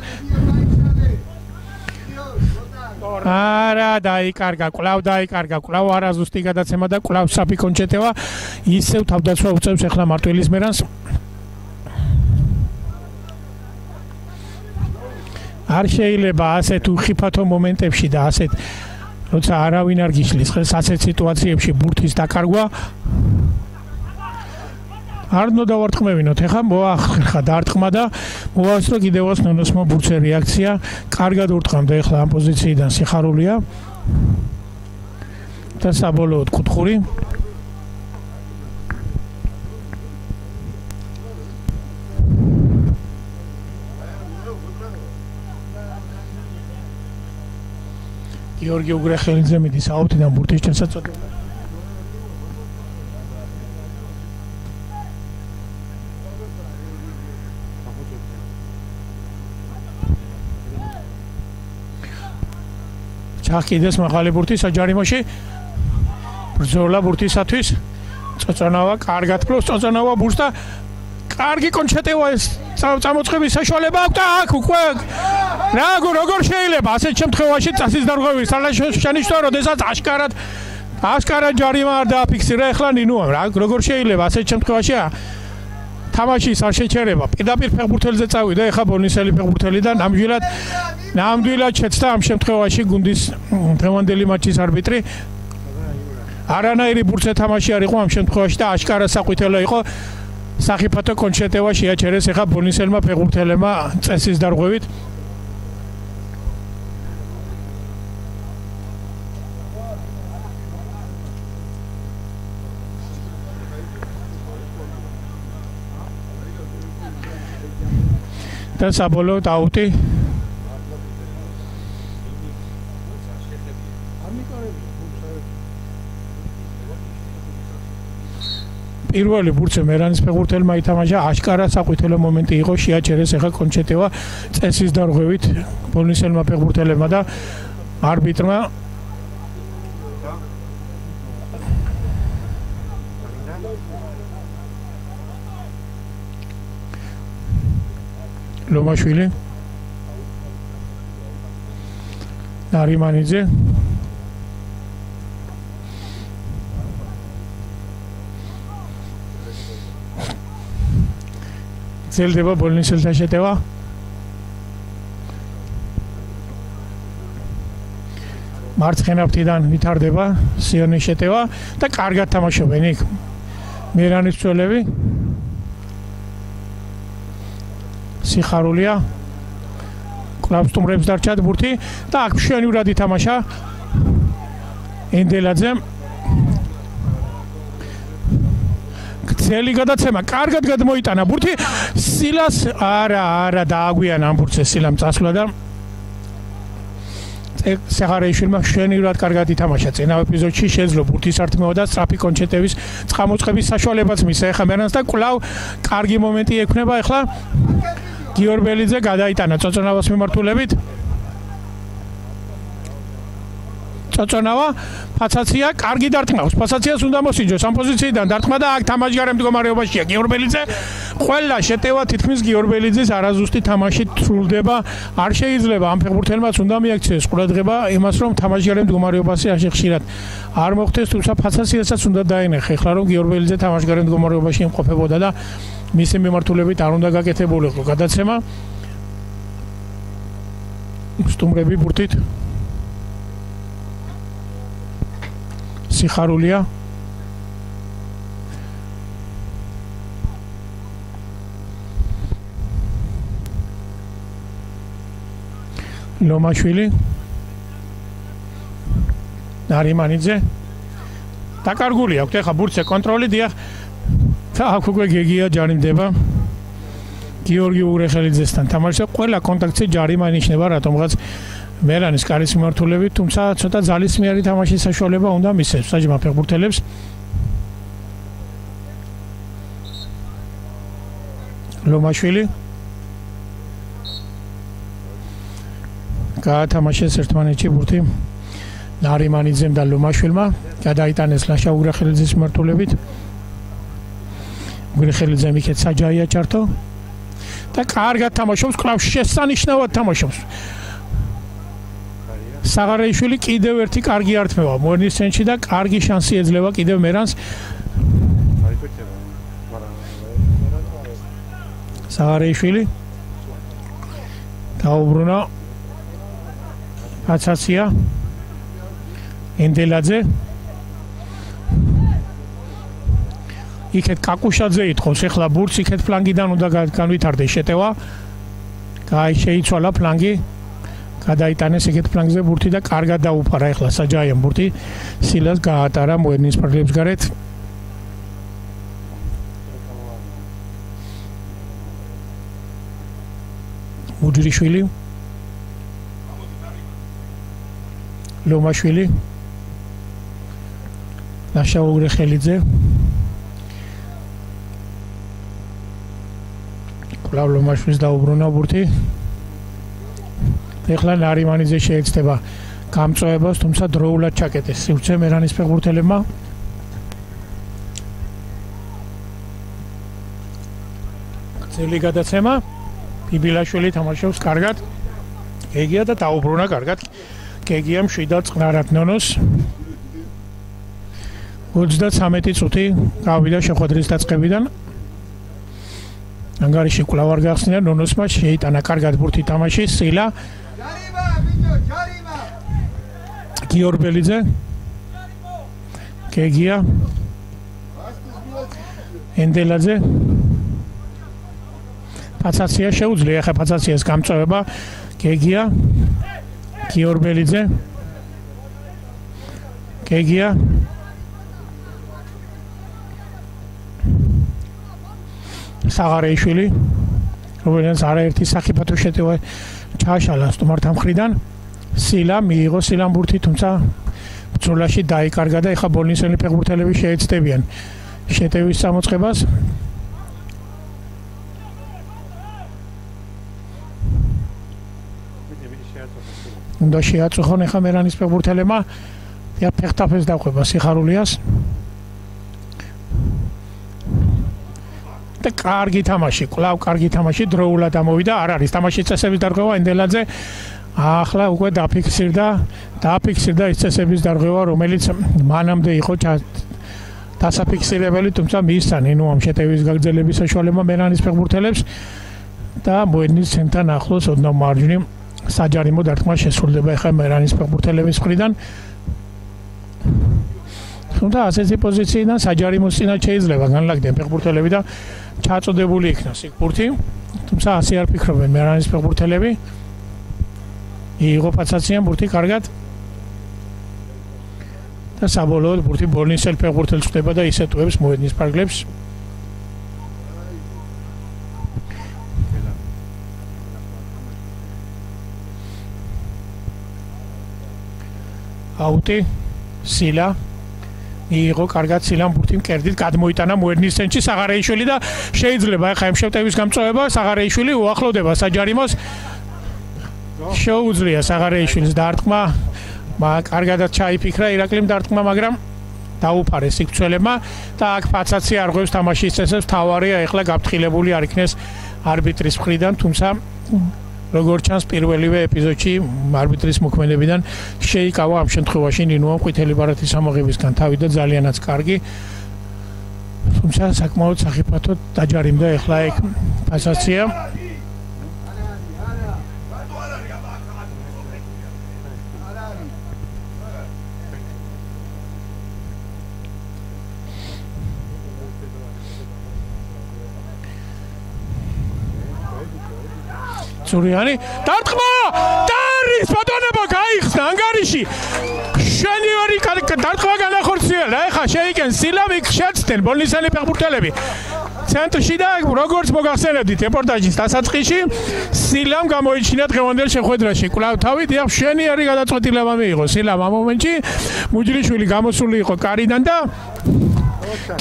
არა დაიკარგა, კვლავ არაზუსტი გადაცემა და კვლავ საფი კონჩეტევა ისევ თავდაცვა უწევს ეხლა მარტვილის მერანს. არ შეიძლება ასეთ უხიფათო მომენტებში და ასეთ როცა არავინ არ გიშლის ხელს ასეთ სიტუაციებში ბურთის დაკარგვა არ უნდა დავარტყმევინოთ. ეხლა მოახერხა დარტყმა და მოასწრო კიდევაც ნონოსმა ბურთზე რეაქცია. კარგად ურტყამდა ეხლა ამ პოზიციიდან სიხარულია და საბოლოოდ კუთხური. გიორგი უგრეხელიძე მიდის აუთიდან ბურთის ჩასაწოდება. ჩახკიდეს მაღალი ბურთი საჯარიმოში. ბრძოლა ბურთისათვის. წოწონავა კარგად ფლობს წოწონავა ბურთს და კარგი კონჩეტევა ეს წამოწყების საშუალება აქვს და აქ უკვე როგორ შეიძლება ასეთ შემთხვევაში წასის დარღვევის შენიშნა, როდესაც აშკარად ჯარიმა არ დააფიქსირა ეხლა ნინუამ. როგორ შეიძლება ასეთ შემთხვევაში თამაშის არ შეჩერება. პირდაპირ ფეხბურთელზე წავიდა ეხლა ბოლნისელი ფეხბურთელი და ნამდვილად შეცდა ამ შემთხვევაში გუნდის დღევანდელი მატჩის არბიტრი. არანაირი ბურთზე თამაში არ იყო ამ შემთხვევაში და აშკარად საყვითელო იყო. სახიფათო კონჩეტევა შეაჩერეს ეხლა ბოლნისელმა ფეხბურთელებმა წესის დარღვევით. და საბოლოოდ აუტი. პირველი ბურთზე მერანის ფეხბურთელმა ითამაშა, აშკარად საყვითელო მომენტი იყო, შეაჩერეს ეხლა კონჩეტევა წესის დარღვევით ბოლნისელმა ფეხბურთელებმა და არბიტრმა. ლომაშვილი ნარიმანიძე ძლდება ბოლნისელთა შეტევა. მარცხენა ფრთიდან ვითარდება სიონის შეტევა და კარგად თამაშობენ იქ მერანის მცველები. სიხარულია კვლავ სტუმრებს დარჩათ ბურთი და აქ მშვენივრად ითამაშა ენდელაძემ. გრძელი გადაცემა, კარგად გადმოიტანა ბურთი. სილას არა დააგვიანა ამ ბურთზე სილამ წასვლა და საღარეიშვილმა მშვენივრად კარგად ითამაშა წინა ეპიზოდში, შეძლო ბურთის ართმევა და სწრაფი კონჩეტების წყამოწყების საშუალებაც მისცა ეხა მერანს და კვლავ კარგი მომენტი ექნება ეხლა გიორბელიძე გადაიტანა წოწონავას მიმართულებით. წოწონავა ფაცაცია კარგი დარტყმავს. ფაცაციას უნდა მოსინჯოს ამ პოზიციიდან დარტყმა და აქ თამაშგარე მდგომარეობაშია გიორბელიძე. ყველა შეტევა თითქმის გიორბელიძის არაზუსტი თამაშით სრულდება. არ შეიძლება ამ ფეხბურთელმაც უნდა მიაქციოს ყურადღება იმას, რომ თამაშგარე მდგომარეობაში ასე ხშირად არ მოხდეს, თუმცა ფაცაციასაც უნდა დაენახა ეხლა რომ გიორბელიძე თამაშგარე მდგომარეობაში იმყოფებოდა და მისი მიმართულებით არ უნდა გაკეთებულიყო გადაცემა. სტუმრები ბურთით სიხარულია ლომაშვილი ნარიმანიძე დაკარგული აქვს ეხა ბურთზე კონტროლი დიახ და აქ უკვე გეგია ჯარიმდება გიორგი ურეხელიძესთან თამაშობს ყველა კონტაქტზე ჯარიმა ინიშნება რატომღაც მერანის კარის მიმართულებით, თუმცა ცოტა ძალისმიერი თამაშის საშუალება უნდა მისცეს საჯმა ფეხბურთელებს. ლომაშვილი გაათამაშეს ერთმანეთში ბურთი ნარიმანიძემ და ლომაშვილმა გადაიტანეს ლაშა ურეხელიძის მიმართულებით. ურეხელიძემ იქეთ საჯაია ჩართო და კარგად თამაშობს, კვლავ შესანიშნავად თამაშობს. საღარეიშვილი კიდევ ერთი კარგი ართმევა მოერნის ცენტრში და კარგი შანსი ეძლევა კიდევ მერანს. საღარეიშვილი დაუბრუნა აცაცია ენდელაძე იქეთ კაკუშაძე ითხოვს ეხლა ბურთს იქეთ ფლანგიდან უნდა განვითარდეს შეტევა. შეიცვალა ფლანგი გადაიტანეს ეგეთ ფლანგზე ბურთი და კარგად დაუფარა ეხლა საჯაიამ ბურთი სილას გაატარა მოედნის ფარგლებს გარეთ. უჯრიშვილი ლომაშვილი ლაშა ურეხელიძე კვლავ ლომაშვილს დაუბრუნა ბურთი. ეხლა ნარიმანიძე შეეცდება გამწვევებას, თუმცა დროულად ჩაკეტეს სივრცე მერანის ფეხბურთელებმა. გრძელი გადაცემა ბიბილაშვილი თამაშობს კარგად. გეგია და დაუბრუნა კარგად. გეგიამ შვიდად წყნარად ნონოს 33 წუთი გავიდა შეხვედრის დაწყებიდან. ანგარიში კვლავ არ გახსნია ნონოსმა შეიტანა კარგად ბურთი თამაში სილა გიორბელიძე გეგია ენდელაძე ფაცაცია შეუძლია ხა ფაცაციას გამწვევა გეგია გიორბელიძე გეგია საღარეიშვილი რომელიც არაერთი საფათო შეტევა ჩაშალა სტუმართა მხრიდან სილა მიიღო სილამ ბურთი თუმცა ბრძოლაში დაიკარგა და ეხა ბოლნისელი ფეხბურთელები შეეცდებიან შეტევის წამოწყებას. უნდა შეაწუხონ ეხა მერანის ფეხბურთელებმა და ფეხტაფეს დაყვება სიხარულიას. და კარგი თამაში, კვლავ კარგი თამაში დროულად ამოვიდა, არ არის თამაშის წესების დარღვევა ენდელაძე. ახლა უკვე დაფიქსირდა ის წესების დარღვევა, რომელიც მანამდე იყო დასაფიქსირებელი, თუმცა მისცა ნინო ამ შეტევის გაგრძელების საშუალება მერანის ფეხბურთელებს და მოედნის ცენტრთან ახლოს ოდნავ მარჯვნივ საჯარიმო დარტყმა შესრულდება ეხლა მერანის ფეხბურთელების მხრიდან. თუმცა ასეთი პოზიციიდან საჯარიმოს წინათ შეიძლება განლაგდნენ ფეხბურთელები და ჩაწოდებული იქნას იქ ბურთი. თუმცა ასე არ ფიქრობენ მერანის ფეხბურთელები. იიღო ფაცაციამ ბურთი კარგად და საბოლოოდ ბურთი ბოლნისელ ფეხბურთელს ხდება და ისე ტუებს მოედნის ფარგლებს. აუტი სილა მიიღო კარგად სილამ ბურთი მკერდით გადმოიტანა მოერნის ცენტრში საღარეიშვილი და შეიძლება ახლა ამ შევტევის გამწვევა საღარეიშვილი უახლოვდება საჯარიმოს შეუძლია საღარეიშვილის დარტყმა კარგადაც ჩაიფიქრა ირაკლიმ დარტყმა მაგრამ დაუფარეს სიკვცველებმა და აქ ფაცაცი არ ღვევს თამაშის წესებს თავარია ახლა გაფრთხილებული არ იქნეს არბიტრის მხრიდან თუმცა როგორც ჩანს პირველივე ეპიზოდში არბიტრის მოქმედებიდან შეიკავა ამ შემთხვევაში ნინოამ ყვითელი ბარათის ამოღებისგან თავი და ძალიანაც კარგი თუმცა საკმაოდ სახიფათოდ დაჯარიმდა ახლა ეგ ფაცაცია ზურიანი დარტყმა და არის ბატონებო გაიხსნა ანგარიში შენივარი დარტყმა განახორციელა და ეხა შეიკენ სილამ იქ შეცდნენ ბოლნისელი ფეხბურთელები ცენტრში და როგორც მოგახსენებდით რეპორტაჟის დასაწყისში სილამ გამოიჩინა დღევანდელ შეხვედრაში კვლავ თავი დიახ შენივარი გადაწყვეტილება მიიღო სილამ ამ მომენტში მუჯრიშვილი გამოსული იყო კარიდან და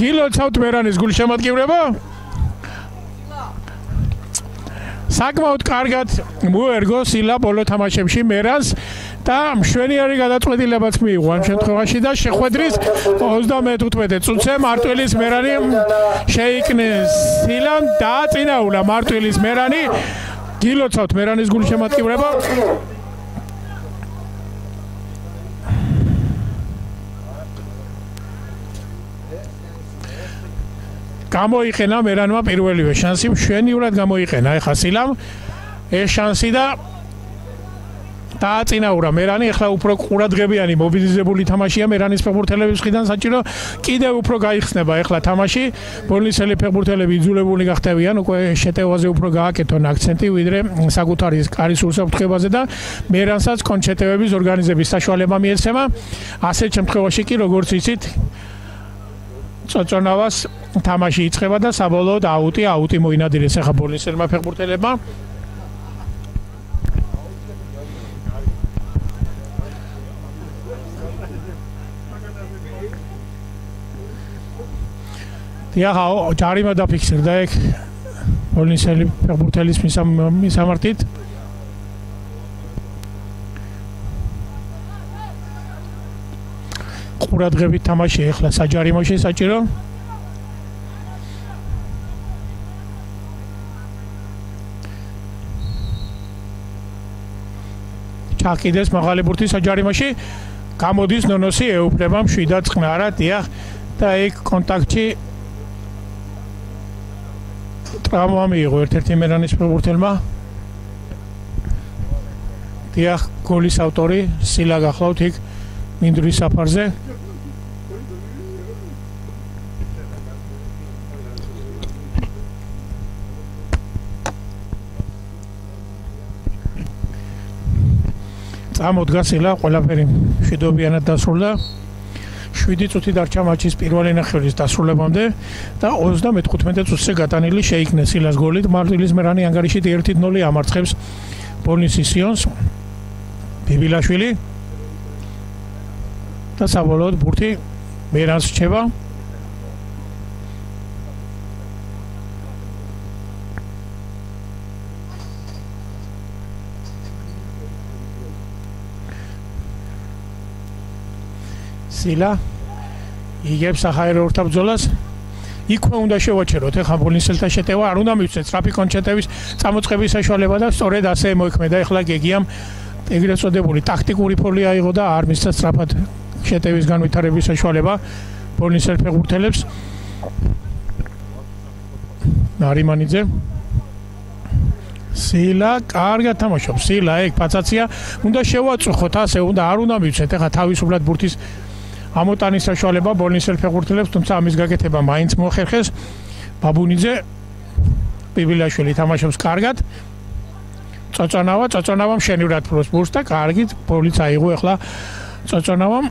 გილოცავთ მერანის გულშემატკივრება საკმაოდ კარგად მოერგო სილა ბოლო თამაშებში მერანს და მშვენიერი გადაწყვეტილებაც მიიღო ამ შემთხვევაში და შეხვედრის 35 წუთზე მარტვილის მერანი შეიკნეს სილამ დააწინაულა მარტვილის მერანი გილოცავთ მერანის გულშემატკივრება გამოიყენა მერანმა პირველივე შანსი მშვენივრად გამოიყენა ეხა სილამ ეს შანსი და დააწინაურა მერანი ეხლა უფრო ყურადღებიანი მობილიზებული თამაშია მერანის ფეხბურთელების მხრიდან საჭირო კიდევ უფრო გაიხსნება ეხლა თამაში ბოლნისელი ფეხბურთელები იძულებული გახდებიან უკვე შეტევაზე უფრო გააკეთონ აქცენტი ვიდრე საკუთარი კარის უსაფრთხოებაზე და მერანსაც კონჩეტევების ორგანიზების საშუალება მიეცემა ასეთ შემთხვევაში კი როგორც იცით წოწონავას თამაში იწყება და საბოლოოდ აუტი მოინადირეს ახლა ბოლნისელმა ფეხბურთელებმა დიახ ჯარიმა დაფიქსირდა ეგ ბოლნისელი ფეხბურთელის მისამართით ყურადღებით თამაში ახლა საჯარიმოში საჭირო ჩაკიდეს მაღალი ბურთი საჯარიმოში გამოდის ნონოსი ეუფლება მშვიდად წყნარა დიახ და ეგ კონტაქტი ტრავმა მიიღო ერთ-ერთი მერანის ფეხბურთელმა დიახ გოლის ავტორი სილა გახლავთ იქ მინდვრის საფარზე წამოდგა სილა ყველაფერი მშვიდობიანად დასრულდა 7 წუთი დარჩა მატჩის პირველი ნახევრის დასრულებამდე და 35 წუთზე გატანილი შეიქნეს სილას გოლით მარტვილის მერანი ანგარიშით 1-0 ამარცხებს ბოლნისის სიონს ბიბილაშვილი და საბოლოოდ ბურთი მერანს რჩება სილა იგებს საჰაერო ორთაბრძოლას იქვე უნდა შევაჩეროთ ეხლა ბოლნისელთა შეტევა არ უნდა მივცეთ სწრაფი კონჩეტების წამოწყების საშუალება და სწორედ ასე მოიქმედა ეხლა გეგიამ ეგრეთ წოდებული ტაქტიკური ფოლი აიღო და არ მისცა სწრაფად შეტევის განვითარების საშუალება ბოლნისელ ფეხბურთელებს ნარიმანიძე სილა კარგად თამაშობს სილა ეგ ფაცაცია უნდა შევაწუხოთ ასე უნდა არ უნდა მივცეთ ეხლა თავისუფლად ბურთის ამოტანის საშუალება ბოლნისელ ფეხბურთელებს თუმცა ამის გაკეთება მაინც მოახერხეს ბაბუნიძე ბიბილაშვილი თამაშობს კარგად წოწონავა მშვენივრად ფლობს ბურთს და კარგით ბოლიც აიღო ახლა წოწონავამ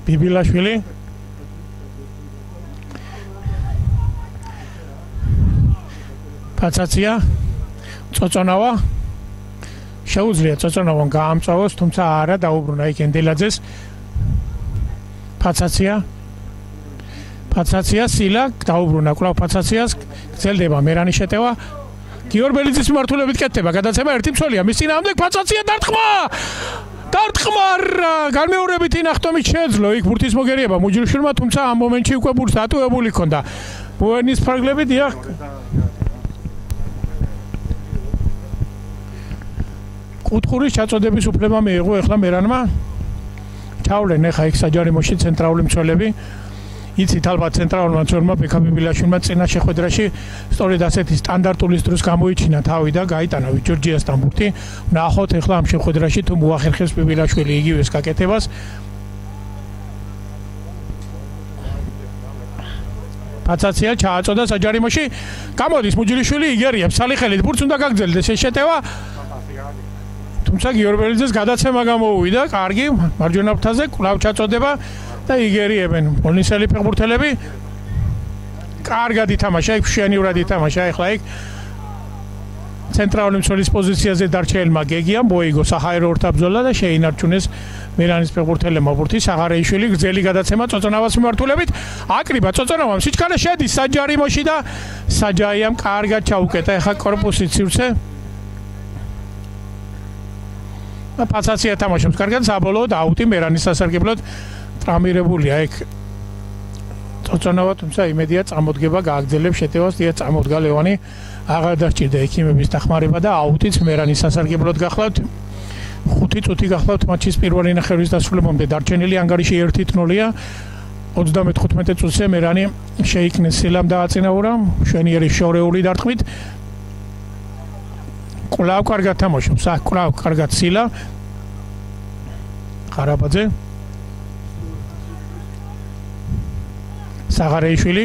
ბიბილაშვილი ფაცაცია წოწონავა შეუძლია წოწონავან გაამწვავოს, თუმცა არა დაუბრუნა იქ ენდელაძეს. ფაცაცია სილა დაუბრუნა კვლავ ფაცაციას, გრძელდება მერანის შეტევა. გიორბელიძის მიმართულებით კეთდება გადაცემა, ერთი მცველია მის წინააღმდეგ ფაცაცია დარტყმა განმეორებითი ნახტომით შეეძლო იქ ბურთის მოგერიება მუჯრიშვილმა, თუმცა ამ მომენტში უკვე ბურთს დატოვებული ჰქონდა. ბუენის ფრაგლები დიახ. კუთხურის ჩაწოდების უფლება მიიღო ეხლა მერანმა. ჩავლენ ეხა იქ საჯარიმოში ცენტრალური მცველები. იცით ალბათ ცენტრალურმა მცველმა ბექაბიბილაშვილმა წინა შეხვედრაში სწორედ ასეთი სტანდარტული დროს გამოიჩინა თავი და გაიტანა ჯორჯიასთან ბურთი. ნახოთ ეხლა ამ შეხვედრაში თუ მოახერხებს ბიბილაშვილი იგივეს გაკეთებას. ფაცაცია ჩააწოდა საჯარიმოში. გამოდის მუჯრიშვილი იგერიებს სალიხელით ბურთს უნდა გაგრძელდეს ეს შეტევა. თუმცა გიორბელიძეს გადაცემა გამოუვიდა, კარგი, მარჯვენა ფრთაზე კვლავ ჩაწოდება და იგერიებენ პოლნისელი ფეხბურთელები. კარგად ითამაშა, იქ მშვენივრად ითამაშა, ეხლა იქ ცენტრალური მცველის პოზიციაზე დარჩენილმა გეგიამ მოიგო საჰაერო ორთაბრძოლა და შეინარჩუნეს მერანის ფეხბურთელებმა ბურთი. საღარეიშვილი გრძელი გადაცემა წოწონავას მიმართულებით. აკრიბა წოწონავამ სიჩქარე შედის საჯარიმოში და საჯაიამ კარგად ჩაუკეტა ეხლა კორპუსის სივრცე. ფაცაცია თამაშობს კარგად, საბოლოოდ აუტი მერანის სასარგებლოდ ტრამირებულია იქ წოწონავა, თუმცა იმედია წამოდგება გააგრძელებს შეტევას, დიახ წამოდგა ლევანი, აღარ დასჭირდა ექიმების დახმარება და აუტიც მერანის სასარგებლოდ გახლავთ. 5 წუთი გახლავთ მატჩის პირველი ნახევრის დასრულებამდე, დარჩენილი ანგარიში 1-0-ია. 35 წუთზე მერანი შეიქნეს სილამ დააწინაურა, მშვენიერი შორეული დარტყმით. კვლავ კარგად თამაშობს, კვლავ კარგად სილა. ხარაბაძე საღარეიშვილი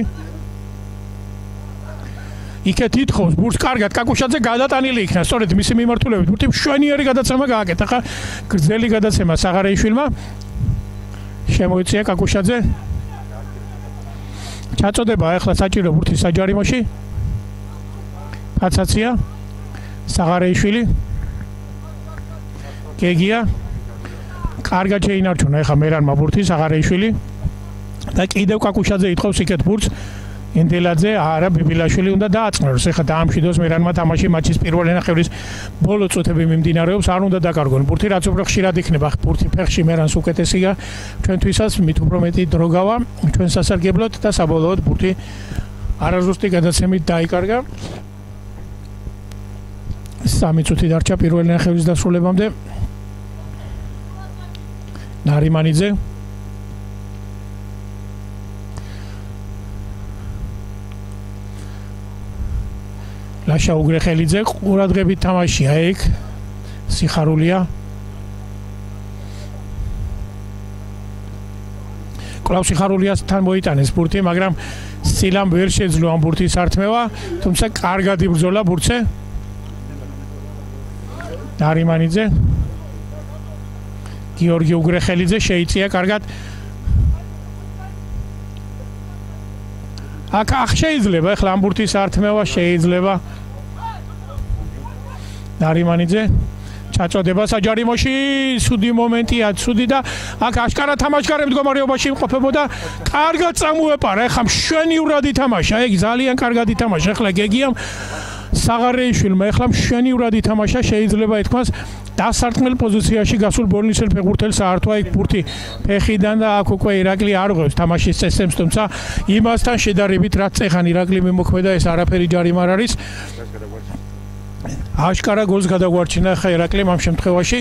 იქეთ ითხოვს ბურთს კარგად კაკუშაძე გადატანილი იქნა, სწორედ მისი მიმართულებით ბურთი მშვენიერი გადაცემა გააკეთა. ხა გრძელი გადაცემა საღარეიშვილმა შემოიწია კაკუშაძე. ჩაწოდება ახლა საჭირო ბურთის საჯარიმოში. ფაცაცია საღარეიშვილი გეგია კარგად შეინარჩუნა ეხა მერანმა ბურთი საღარეიშვილი და კიდევ კაკუშაძე ითხოვს იქეთ ბურთს. ენდელაძე არა ბიბილაშვილი უნდა დააწყნაროს, ეხლა დაამშვიდოს მერანმა თამაში მატჩის პირველი ნახევრის ბოლო წუთები მიმდინარეობს, არ უნდა დაკარგონ ბურთი, რაც უფრო ხშირად იქნება ბურთი ფეხში მერანს უკეთესია ჩვენთვისაც, მით უფრო მეტი დრო გავა ჩვენ სასარგებლოდ და საბოლოოდ ბურთი არაზუსტი გადაცემით დაიკარგა. 3 წუთი დარჩა პირველი ნახევრის დასრულებამდე. ნარიმანიძე ლაშა უგრეხელიძე ყურადღებით თამაშია იქ სიხარულია. კვლავ სიხარულიასთან მოიტანეს ბურთი, მაგრამ სილამ ვერ შეძლო ამ ბურთის ართმევა, თუმცა კარგად იბრძოლა ბურთზე. ნარიმანიძე გიორგი უგრეხელიძე შეიწია კარგად. აქ შეიძლება ეხლა ამ ბურთის ართმევა შეიძლება. ნარიმანიძე ჩაწოდება საჯარიმოში, სუდი მომენტია, სუდი და აქ აშკარა თამაშგარე მდგომარეობაში იმყოფებოდა. კარგად წამოეპარა, ეხლა მშვენივრად ითამაშა, ეგ ძალიან კარგად ითამაშა. ეხლა გეგიამ საღარეიშვილმა ეხლა მშვენივრად ითამაშა, შეიძლება ითქვას დასარტყმელ პოზიციაში გასულ ბოლნისელ ფეხბურთელს აართვა იქ ბურთი ფეხიდან და აქ უკვე ირაკლი არ ღვევს თამაშის წესებს, თუმცა იმასთან შედარებით რაც ეხან ირაკლი მიმოქმედა ეს არაფერი ჯარიმა არ არის. აშკარა გოლს გადაგვარჩინა ხა ირაკლიმ ამ შემთხვევაში.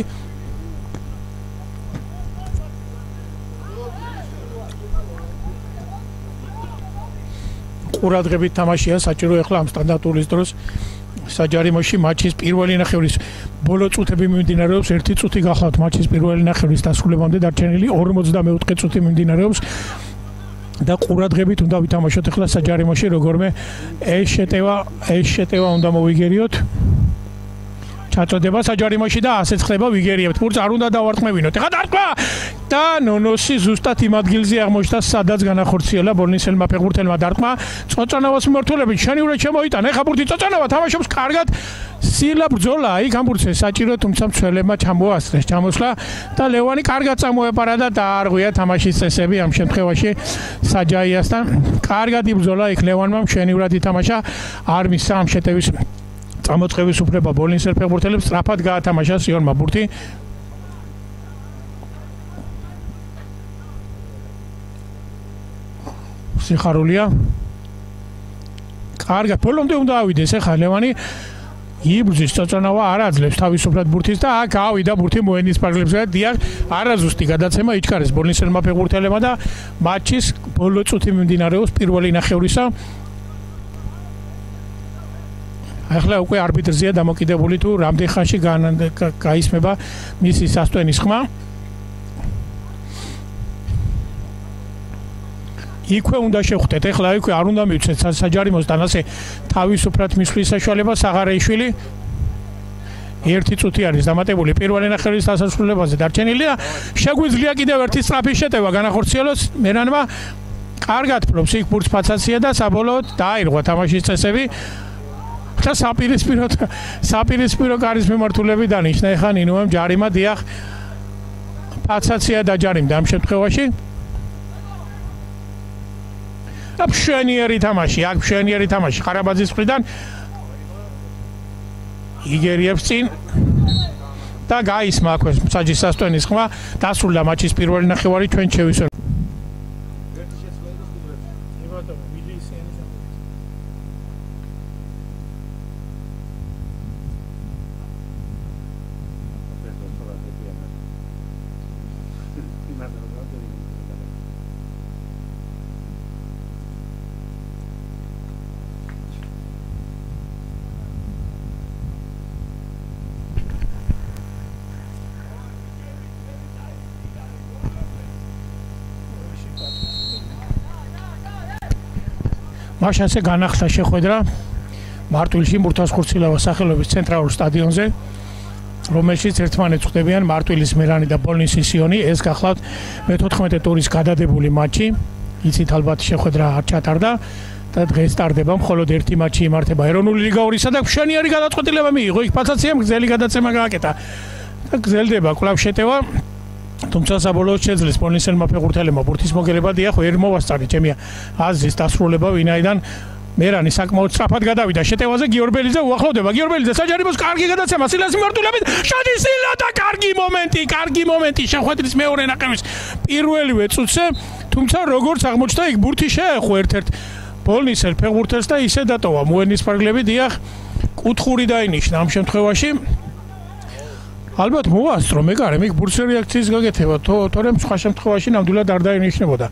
ყურადღებით თამაშია საჭირო ეხლა ამ სტანდარტულის დროს საჯარიმოში მატჩის პირველი ნახევრის ბოლო წუთები მიმდინარეობს. 1 წუთი გახლავთ მატჩის პირველი ნახევრის დასრულებამდე, დარჩენილი 44 წუთი მიმდინარეობს და ყურადღებით უნდა ვითამაშოთ ეხლა საჯარიმოში როგორმე ეს შეტევა უნდა მოვიგერიოთ. ჩაწოდება საჯარიმოში და ასეც ხდება ვიგერიებთ. ფურს არ უნდა დავარტყმევინოთ. ეხლა დარტყმა და ნონოსი ზუსტად იმ ადგილზე აღმოჩნდა, სადაც განახორციელა ბოლნისელმა ფეხბურთელმა დარტყმა. წოწანავას მიმართულებით შენიურად შემოიტანა. ეხლა ბურთი წოწანავა თამაშობს კარგად. სილა ბრძოლა იქ ამბურცე საჭირო, თუმცა მცველებმა ჩამოასწრეს ჩამოსვლა და ლევანი კარგად წამოეპარა და დაარღვია თამაშის წესები ამ შემთხვევაში საჯაიასთან. კარგად იბრძოლა იქ ლევანმა, მშვენივრად ითამაშა, არ მისცა ამ შეტევის წამოწყების უფლება ბოლნისელ ფეხბურთელებს, სწრაფად გაათამაშა სიონმა ბურთი. სიხარულია. კარგად ბოლომდე უნდა ავიდეს ახლა ლევანი. იბრძვის წოწანავა არ აძლევს თავისუფლად ბურთის და აქ ავიდა ბურთი მოენის პარკლებზე. დიახ, არაზუსტი გადაცემა იჩქარეს ბოლნისელმა ფეხბურთელებმა და მატჩის ბოლო წუთი მიმდინარეობს პირველი ნახევრისა. ახლა უკვე არბიტრზეა დამოკიდებული თუ რამდენ ხანში გაისმება მისი სასტვენის ხმა. იქვე უნდა შევხვდეთ, ეხლა იქვე არ უნდა მივცეთ საჯარიმოსთან ასე თავისუფლად მისვლის საშუალება. საღარეიშვილი 1 წუთი არის დამატებული პირველი ნახევრის დასასრულებაზე დარჩენილი და შეგვიძლია კიდევ ერთი სწრაფი შეტევა განახორციელოს. მერანმა კარგად ფლობს იქ ბურთს ფაცაცია და საბოლოოდ დაირღვა თამაშის წესები და საპირისპირო კარის მიმართულებით დანიშნა. ეხლა ნინოამ ჯარიმა დიახ ფაცაცია დაჯარიმდა ამ შემთხვევაში. მშვენიერი თამაში, აქ მშვენიერი თამაში ხარაბაძის მხრიდან იგერიებს წინ და გაისმა აქვე საჯის სასტვენის ხმა. დასრულდა მატჩის პირველი ნახევარი, ჩვენ შევისვენ. მაშასე განახლა შეხვედრა მარტვილში მურთას ხურცილავას სახელობის ცენტრალურ სტადიონზე, რომელშიც ერთმანეთს ხვდებიან მარტვილის მერანი და ბოლნისის სიონი. ეს გახლავთ მე-14 ტურის გადადებული მატჩი. იცით ალბათ შეხვედრა არ ჩატარდა და დღეს ტარდება. მხოლოდ ერთი მატჩი იმართება ეროვნული ლიგა 2-სა და მშვენიერი გადაწყვეტილება მიიღო. იქ ფაცაციამ გრძელი გადაცემა გააკეთა და გრძელდება კვლავ შეტევა. თუმცა საბოლოოდ შეძლეს ბოლნისელმა ფეხბურთელებმა ბურთის მოგება. დიახ, ვერ მოვასწარი ჩემი აზრის დასრულება, ვინაიდან მერანი საკმაოდ სწრაფად გადავიდა შეტევაზე. გიორბელიძე უახლოვდება. გიორბელიძე საჯარიმოს კარგი გადაცემა სილას მიმართულებით. შედის სილა და კარგი მომენტი შეხვედრის მეორე ნახევრის პირველივე წუთზე. თუმცა როგორც აღმოჩნდა, იქ ბურთი შეეხო ერთ-ერთ ბოლნისელ ფეხბურთელს და ისე დატოვა მოენის პარკლები. დიახ, კუთხური დაინიშნა ამ შემთხვევაში. ალბათ მოასწრო მეკარე, მიგ ბურთის რეაქციის გაკეთება, თორემ სხვა შემთხვევაში ნამდვილად არ დაინიშნებოდა.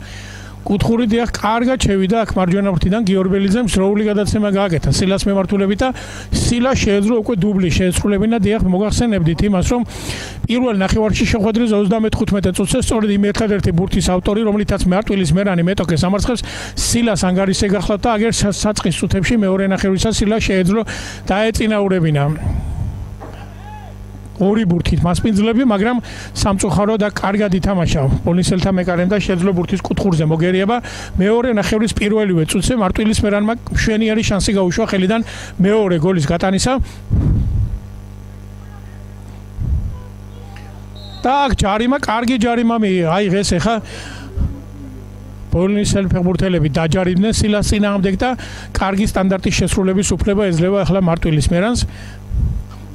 კუთხური დიახ კარგად შევიდა აქ მარჯვენა ფრთიდან გიორბელიძემ სროული გადაცემა გააკეთა სილას მიმართულებით და სილა შეეძლო უკვე დუბლი შეესრულებინა. დიახ, მოგახსენებდით იმას, რომ პირველ ნახევარში შეხვედრის 35 წუთზე სწორედ იმ ერთადერთი ბურთის ავტორი, რომლითაც მარტვილის მერანი მეტოქეს ამარცხებს, სილას ანგარისზე გახლავთ და აგერ საწყის წუთებში მეორე ნახევრისას სილა შეეძლო დაეწინაურებინა ორი ბურთით მასპინძლები, მაგრამ სამწუხაროდ და კარგად ითამაშა ბოლნისელთა მეკარემ და შეძლო ბურთის კუთხურზე მოგერიება. მეორე ნახევრის პირველივე წუთზე მარტვილის მერანმა მშვენიერი შანსი გაუშვა ხელიდან მეორე გოლის გატანისა. და ჯარიმა, კარგი ჯარიმა აი ეს ახლა ბოლნისელ ფეხბურთელები დაჯარიმდნენ სილას წინააღმდეგ და კარგი სტანდარტის შესრულების უფლება ეძლევა ახლა მარტვილის მერანს.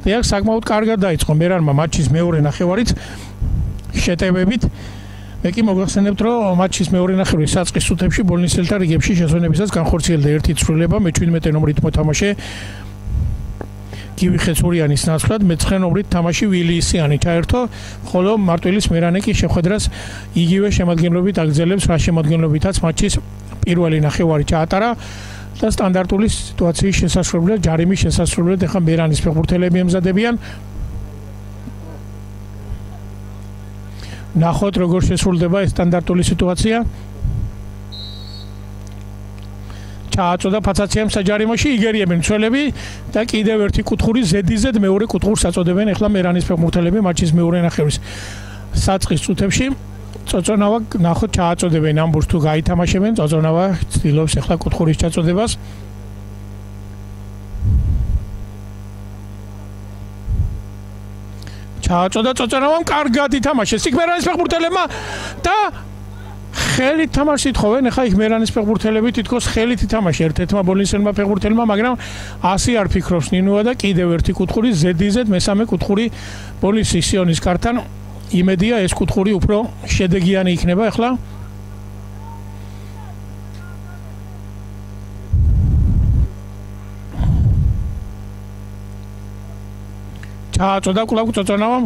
დიახ, საკმაოდ კარგად დაიწყო მერანმა მატჩის მეორე ნახევარით შეტევებით. მე კი მოგახსენებთ, რომ მატჩის მეორე ნახევრის საწყის წუთებში ბოლნისელთა რიგებში შესვენებისას განხორციელდა ერთი ცვლილება, მე-17 ნომრით მოთამაშე გივი ხეცურიანის ნაცვლად, მე-9 ნომრით თამაში ვილი ისიანი ჩაერთო, ხოლო მარტვილის მერანი კი შეხვედრას იგივე შემადგენლობით აგრძელებს, რა შემადგენლობითაც მატჩის პირველი ნახევარი ჩაატარა. და სტანდარტული სიტუაციის შესასრულებლად, ჯარიმის შესასრულებლად ახლა მერანის ფეხბურთელები ემზადებიან. ნახოთ როგორ შესრულდება ეს სტანდარტული სიტუაცია. ჩააწოდა ფაცაციამ საჯარიმოში, იგერიებენ მცველები და კიდევ ერთი კუთხური ზედიზედ მეორე კუთხურს აწოდებენ ახლა მერანის ფეხბურთელები მატჩის მეორე ნახევრის საწყის წუთებში. წოწონავა ნახოთ ჩააწოდებენ ამბურს თუ გაითამაშებენ, წოწონავა ცდილობს ახლა კუთხურის ჩაწოდებას. ჩააწოდა წოწონავამ, კარგად ითამაშეს იქ მერანის ფეხბურთელებმა და ხელით თამაშს ითხოვენ, ახლა იქ მერანის ფეხბურთელები თითქოს ხელით ითამაშა ერთ-ერთმა ბოლნისელმა ფეხბურთელმა, მაგრამ ასე არ ფიქრობს ნინუა და კიდევ ერთი კუთხური ზედიზედ მესამე კუთხური ბოლნისის სიონის კართან. იმედია ეს კუთხური უფრო შედეგიანი იქნება ახლა. ჩააწოდა კვლავ წოწონავამ,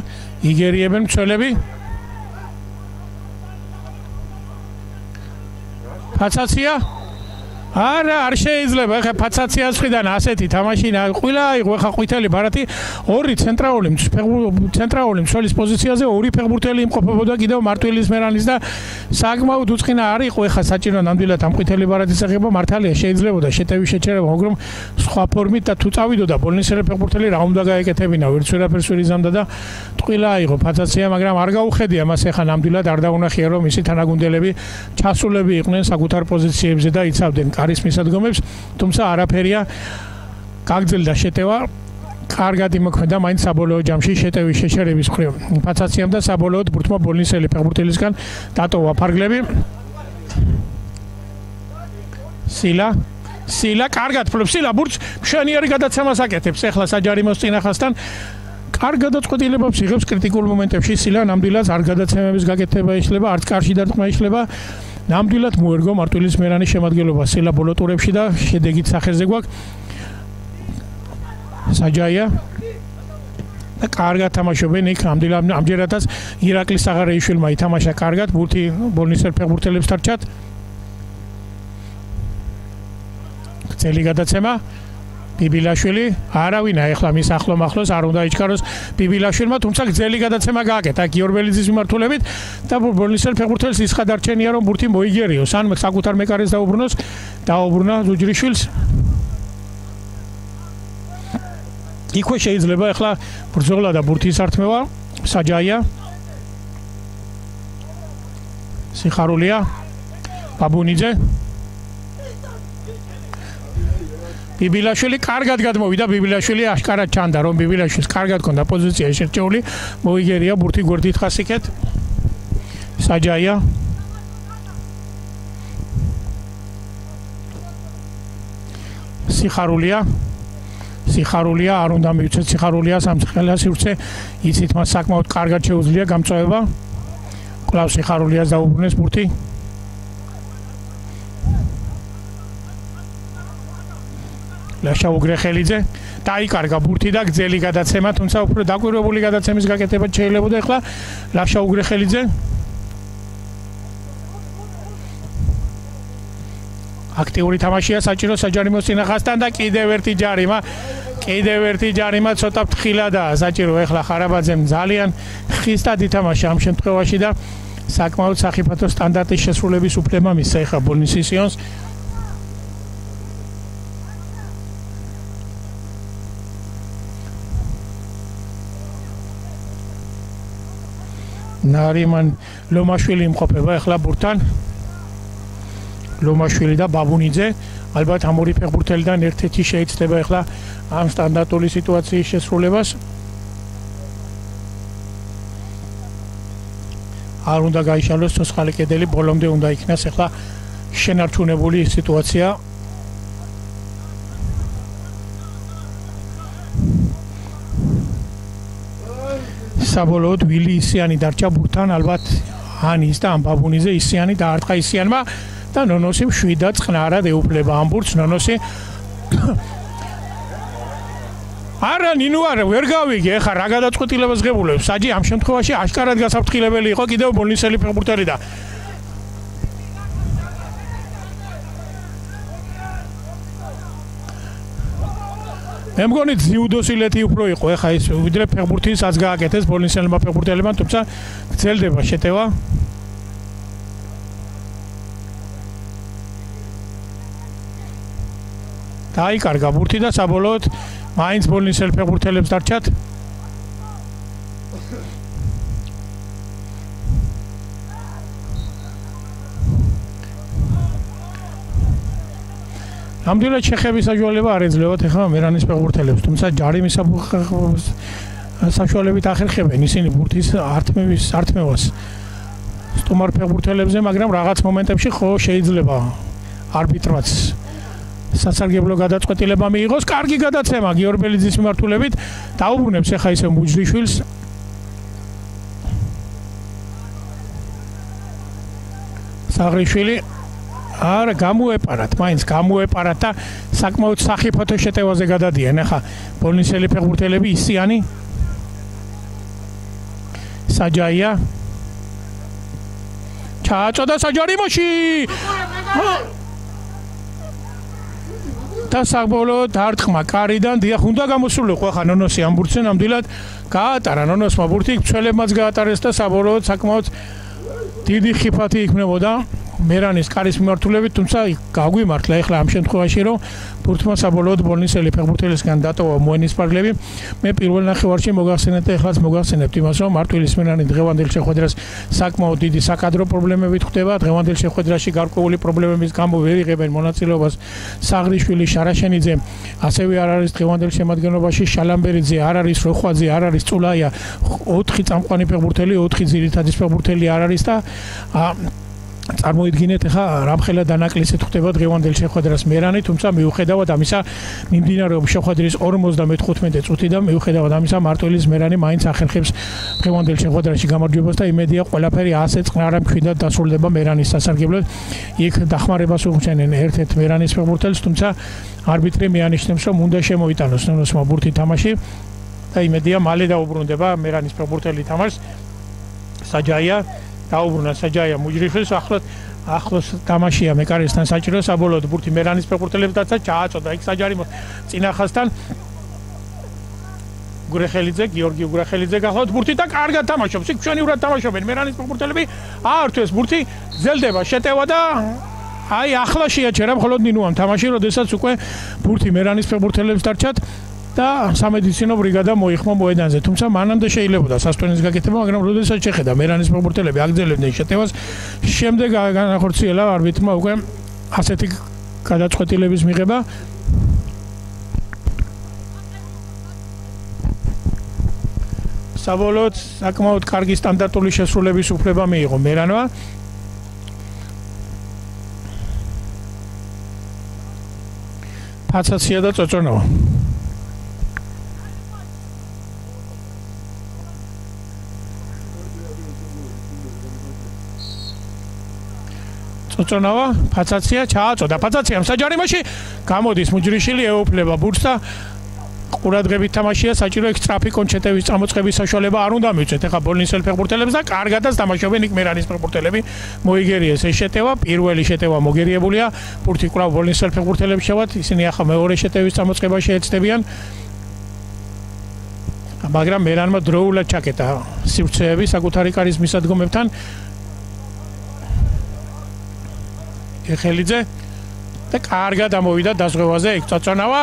იგერიებენ მცველები. ფაცაცია არა არ შეიძლება ხა ფაცაციას ხვიდან ასეთი თამაში ყვილა იყო ხა ყვითელი ბარათი ორი ცენტრალური მცველის პოზიციაზე ორი ფეხბურთელი იმყოფებოდა კიდევ მარტვილის მერანის და საკმაოდ უწყინა არ იყო ხა საჭირო ნამდვილად ამ ყვითელი ბარათის აღება მართალია შეიძლებოდა შეტევის შეჩერება მაგრამ სხვა ფორმით და თუ წავიდოდა ბოლნისელი ფეხბურთელი რა უნდა გაეკეთებინა ვერც ვერაფერს ვერ იზამდა და ყვილა იყო ფაცაცია მაგრამ არ გაუხედია მას ხა ნამდვილად არ დაუნახია რომ ისი თანაგუნდელები ჩასულები იყვნენ საკუთარ პოზიციებზე და იცავდნენ არის მისადგომებს, თუმცა არაფერია გაგრძელდა შეტევა, კარგად იმოქმედა მაინც საბოლოო ჯამში შეტევის შეჩერების მხრივ. ფაცაციამ და საბოლოოდ ბურთმა ბოლნისელი ფეხბურთელისგან დატოვა ფარგლები. სილა კარგად ფლობს, სილა ბურთს მშვენიერი გადაცემას აკეთებს ახლა საჯარიმოს წინახასთან. კარგ გადაწყვეტილებებს იღებს კრიტიკულ მომენტებში, სილა ნამდვილად არ გადაცემების გაკეთება იშლება, არც კარში დარტყმა იშლება. ნამდვილად მოერგო მარტვილის მერანის შემადგენლობა სილა ბოლო ტურებში და შედეგით სახეზე გვაქვს საჯაია და კარგად თამაშობენ იქ ნამდვილად ამჯერადაც ირაკლის საღარეიშვილმა ითამაშა კარგად ბურთი ბოლნისელ ფეხბურთელებს დარჩათ გრძელი გადაცემა ბიბილაშვილი არავინა ეხლა მის ახლოს არ უნდა იჩქაროს ბიბილაშვილმა თუმცა გრძელი გადაცემა გააკეთა გიორბელიძის მიმართულებით და ბოლნისელ ფეხბურთელს ისხა დარჩენია რომ ბურთი მოიგერიოს ან საკუთარ მეკარეს დაუბრუნა ზუჯრიშვილს იქვე შეიძლება ეხლა ბრძოლა და ბურთის ართმევა საჯაია სიხარულია ბაბუნიძე ბიბილაშვილი კარგად გადმოვიდა ბიბილაშვილი აშკარად ჩანდა რომ ბიბილაშვილს კარგად ქონდა პოზიცია შერჩეული მოიგერია ბურთი გვერდით ხასიკეთ საჯაია სიხარულია არ უნდა მივცეთ სიხარულია სამცხელა სივრცე იცით მას საკმაოდ კარგად შეუძლია გამწვევა კვლავ სიხარულიას დაუბრუნეს ბურთი ლაშა უგრეხელიძე დაიკარგა ბურთი და გრძელი გადაცემა, თუმცა უფრო დაკვირვებული გადაცემის გაკეთება შეიძლებოდა ახლა ლაშა უგრეხელიძე აქტიური თამაშია საჭირო საჯარიმოს წინახასთან და კიდევ ერთი ჯარიმა ცოტა ფრთხილადაა საჭირო ახლა ხარაბაძემ ძალიან ხისტად ითამაშა ამ შემთხვევაში და საკმაოდ სახიფათო სტანდარტის შესრულების უფლება მისცა ახლა ბოლნისის სიონს ნარიმან ლომაშვილი იმყოფება ახლა ბურთთან ლომაშვილი და ბაბუნიძე ალბათ ამ ორი ფეხბურთელიდან ერთ-ერთი შეიძლება ახლა ამ სტანდარტული სიტუაციის შესრულებას არ უნდა გაიშალოს ცოცხალი კედელი ბოლომდე უნდა იქნას ახლა შენარჩუნებული სიტუაცია საბოლოოდ ვილი ისიანი დარჩა ბურთთან ალბათ ანის და ამ ბაბუნიძე ისიანი დაარტყა ისიანმა და ნონოსი მშვიდად წყნარად ეუფლება ამ ბურთს ნონოსი არა ნინუ არა ვერ გავიგე ეხა რა გადაწყვეტილებას ღებულობს საჯი ამ შემთხვევაში აშკარად გასაფრთხილებელი იყო კიდევ ბოლნისელი ფეხბურთელი და მე მგონი ძიუდოსილეთი უფრო იყო ეხა ის ვიდრე ფეხბურთისაც გააკეთეს ბოლნისელმა ფეხბურთელებმა თუმცა გრძელდება შეტევა დაიკარგა ბურთი და საბოლოოდ მაინც ბოლნისელ ფეხბურთელებს დარჩათ. ნამდვილად შეხების საშუალება არ ეძლევათ ახლა მერანის ფეხბურთელებს, თუმცა ჯარიმის საშუალებით ახერხებენ ისინი ბურთის ართმევას სტუმარ ფეხბურთელებზე, მაგრამ რაღაც მომენტებში ხო შეიძლება არბიტრაც სასარგებლო გადაწყვეტილება მიიღოს. კარგი გადაცემა გიორბელიძის მიმართულებით დაუბრუნებს ახლა ისე მუჯრიშვილს. საღრიშვილი არა გამოეპარათ, მაინც გამოეპარათ და საკმაოდ სახიფათო შეტევაზე გადადიან. ახლა ბოლნისელი ფეხბურთელები ისიანი საჯაია ჩააწოდა საჯარიმოში და საბოლოოდ დარტყმა კარიდან დიახ უნდა გამოსულიყო ახლა ნონოსი ამ ბურთზე ნამდვილად გაატარა ნონოსმა ბურთი მცველებმაც გაატარეს და საბოლოოდ საკმაოდ დიდი ხიფათი იქნებოდა მერანის კარის მიმართულებით, თუმცა გაგვიმართლა ახლა ამ შემთხვევაში რომ ბურთმა საბოლოოდ ბოლნისელი ფეხბურთელისგან დატოვა მოენის პარკლები. მე პირველ ნახევარში მოგახსენეთ და ახლაც მოგახსენებთ იმას რომ მარტვილის მერანი დღევანდელ შეხვედრას საკმაოდ დიდი საკადრო პრობლემებით ხვდება. დღევანდელ შეხვედრაში გარკვეული პრობლემების გამო ვერ იღებენ მონაწილეობას საღრიშვილი, შარაშენიძე, ასევე არ არის დღევანდელ შემადგენლობაში შალამბერიძე, არ არის როხვაძე, არ არის წულაია, 4 წამყვანი ფეხბურთელი, 4 ძირითადი ფეხბურთელი არ არის და წარმოიდგინეთ ახლა რამხელა დანაკლისით ხდება დღევანდელ შეხვედრას მერანი, თუმცა მიუხედავად ამისა მიმდინარეობს შეხვედრის 55 წუთი და მიუხედავად ამისა მარტვილის მერანი მაინც ახერხებს დღევანდელ შეხვედრაში გამარჯვებას და იმედია ყველაფერი ასე წყნარ მშვიდად დასრულდება მერანის სასარგებლოდ. იქ დახმარებას უხსენენ ერთ-ერთ მერანის ფეხბურთელს, თუმცა არბიტრი მიანიშნებს რომ უნდა შემოიტანოს ნონოსმა ბურთი თამაში და იმედია მალე დაუბრუნდება მერანის ფეხბურთელი თამაშს. საჯაია დაუბრუნა საჯაია მუჯრიშვილს ახლოს თამაშია მეკარისთან საჭირო საბოლოოდ ბურთი მერანის ფეხბურთელებს დაცა ჩააწოდა იქ საჯარიმო წინახასთან გურეხელიძე გიორგი გურეხელიძე გახლავთ ბურთი და კარგად თამაშობს იქ მშვენივრად თამაშობენ მერანის ფეხბურთელები აართვეს ბურთი გრძელდება შეტევა და აი ახლა შეაჩერა მხოლოდ ნინუამ თამაში როდესაც უკვე ბურთი მერანის ფეხბურთელებს დარჩათ და სამედიცინო ბრიგადა მოიხმო მოედანზე, თუმცა მანამდე შეიძლებოდა სასტვენის გაკეთება, მაგრამ როდესაც შეხედა მერანის ფეხბურთელები აგრძელებდნენ შეტევას, შემდეგ განახორციელა არბიტრმა უკვე ასეთი გადაწყვეტილების მიღება. საბოლოოდ საკმაოდ კარგი სტანდარტული შესრულების უფლება მიიღო მერანმა. ფაცაცია და წოწონავა. წოწონავა ფაცაცია ჩააწოდა ფაცაციამ საჯარიმოში გამოდის მუჯრიშვილი ეუფლება ბურთს და ყურადღებით თამაშია საჭირო იქ სტრაფი კონჩეტევის წამოწყების საშუალება არ უნდა მივწვეთ ახლა ბოლნისელ ფეხბურთელებს და კარგადაც თამაშობენ იქ მერანის ფეხბურთელები მოიგერიეს ეს შეტევა პირველი შეტევა მოგერიებულია ბურთი კვლავ ბოლნისელ ფეხბურთელებს შევათ ისინი ახლა მეორე შეტევის წამოწყებაში ეცდებიან მაგრამ მერანმა დროულად ჩაკეტა სივრცეები საკუთარი კარის მისადგომებთან ეხელიძე და კარგად ამოვიდა დაზღვევაზე ეგ წოწონავა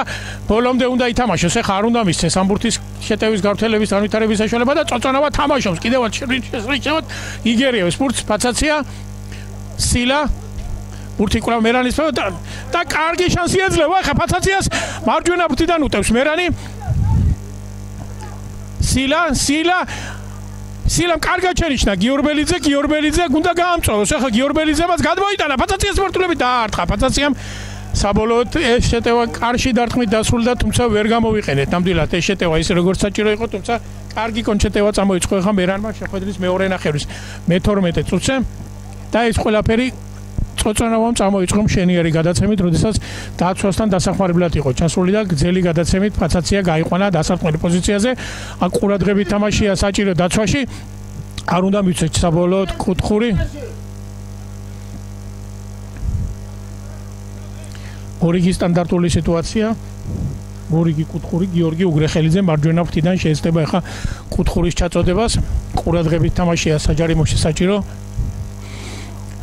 ბოლომდე უნდა ითამაშოს ეხა არ უნდა მისცეს ამ ბურთის შეტევის გავრცელების განვითარების საშუალება და წოწონავა თამაშობს კიდევაც შეშრიჩევად იგერიებს ბურთს ფაცაცია სილა ბურთი კვლავ მერანის და კარგი შანსი ეძლევა ეხა ფაცაციას მარჯვენა ბურთიდან უტევს მერანი სილამ კარგად შენიშნა გიორბელიძე გუნდა გაამწვავოს ახლა გიორბელიძემაც გადმოიტანა ფაცაციას მართულებით დაარტყა ფაცაციამ საბოლოოდ ეს შეტევა კარში დარტყმით დასრულდა თუმცა ვერ გამოვიყენეთ ნამდვილად ეს შეტევა ისე როგორც საჭირო იყო თუმცა კარგი კონჩეტევა წამოიწყო ახლა მერანმა შეხვედრის მეორე ნახევრის მე-12 წუთზე და ეს ყველაფერი წოწონავამ წამოიწყო მშენიერი გადაცემით როდესაც დაცვასთან დასახმარებლად იყო ჩასული და გრძელი გადაცემით ფაცაცია გაიყვანა დასარტყმელი პოზიციაზე ყურადღებით თამაშია საჭირო დაცვაში არ უნდა მივცეთ საბოლოოდ კუთხური ორიგი სტანდარტული სიტუაცია ორიგი კუთხური გიორგი უგრეხელიძე მარჯვენა ფრთიდან შეეცდება ახლა კუთხურის ჩაწოდებას ყურადღებით თამაშია საჯარიმოში საჭირო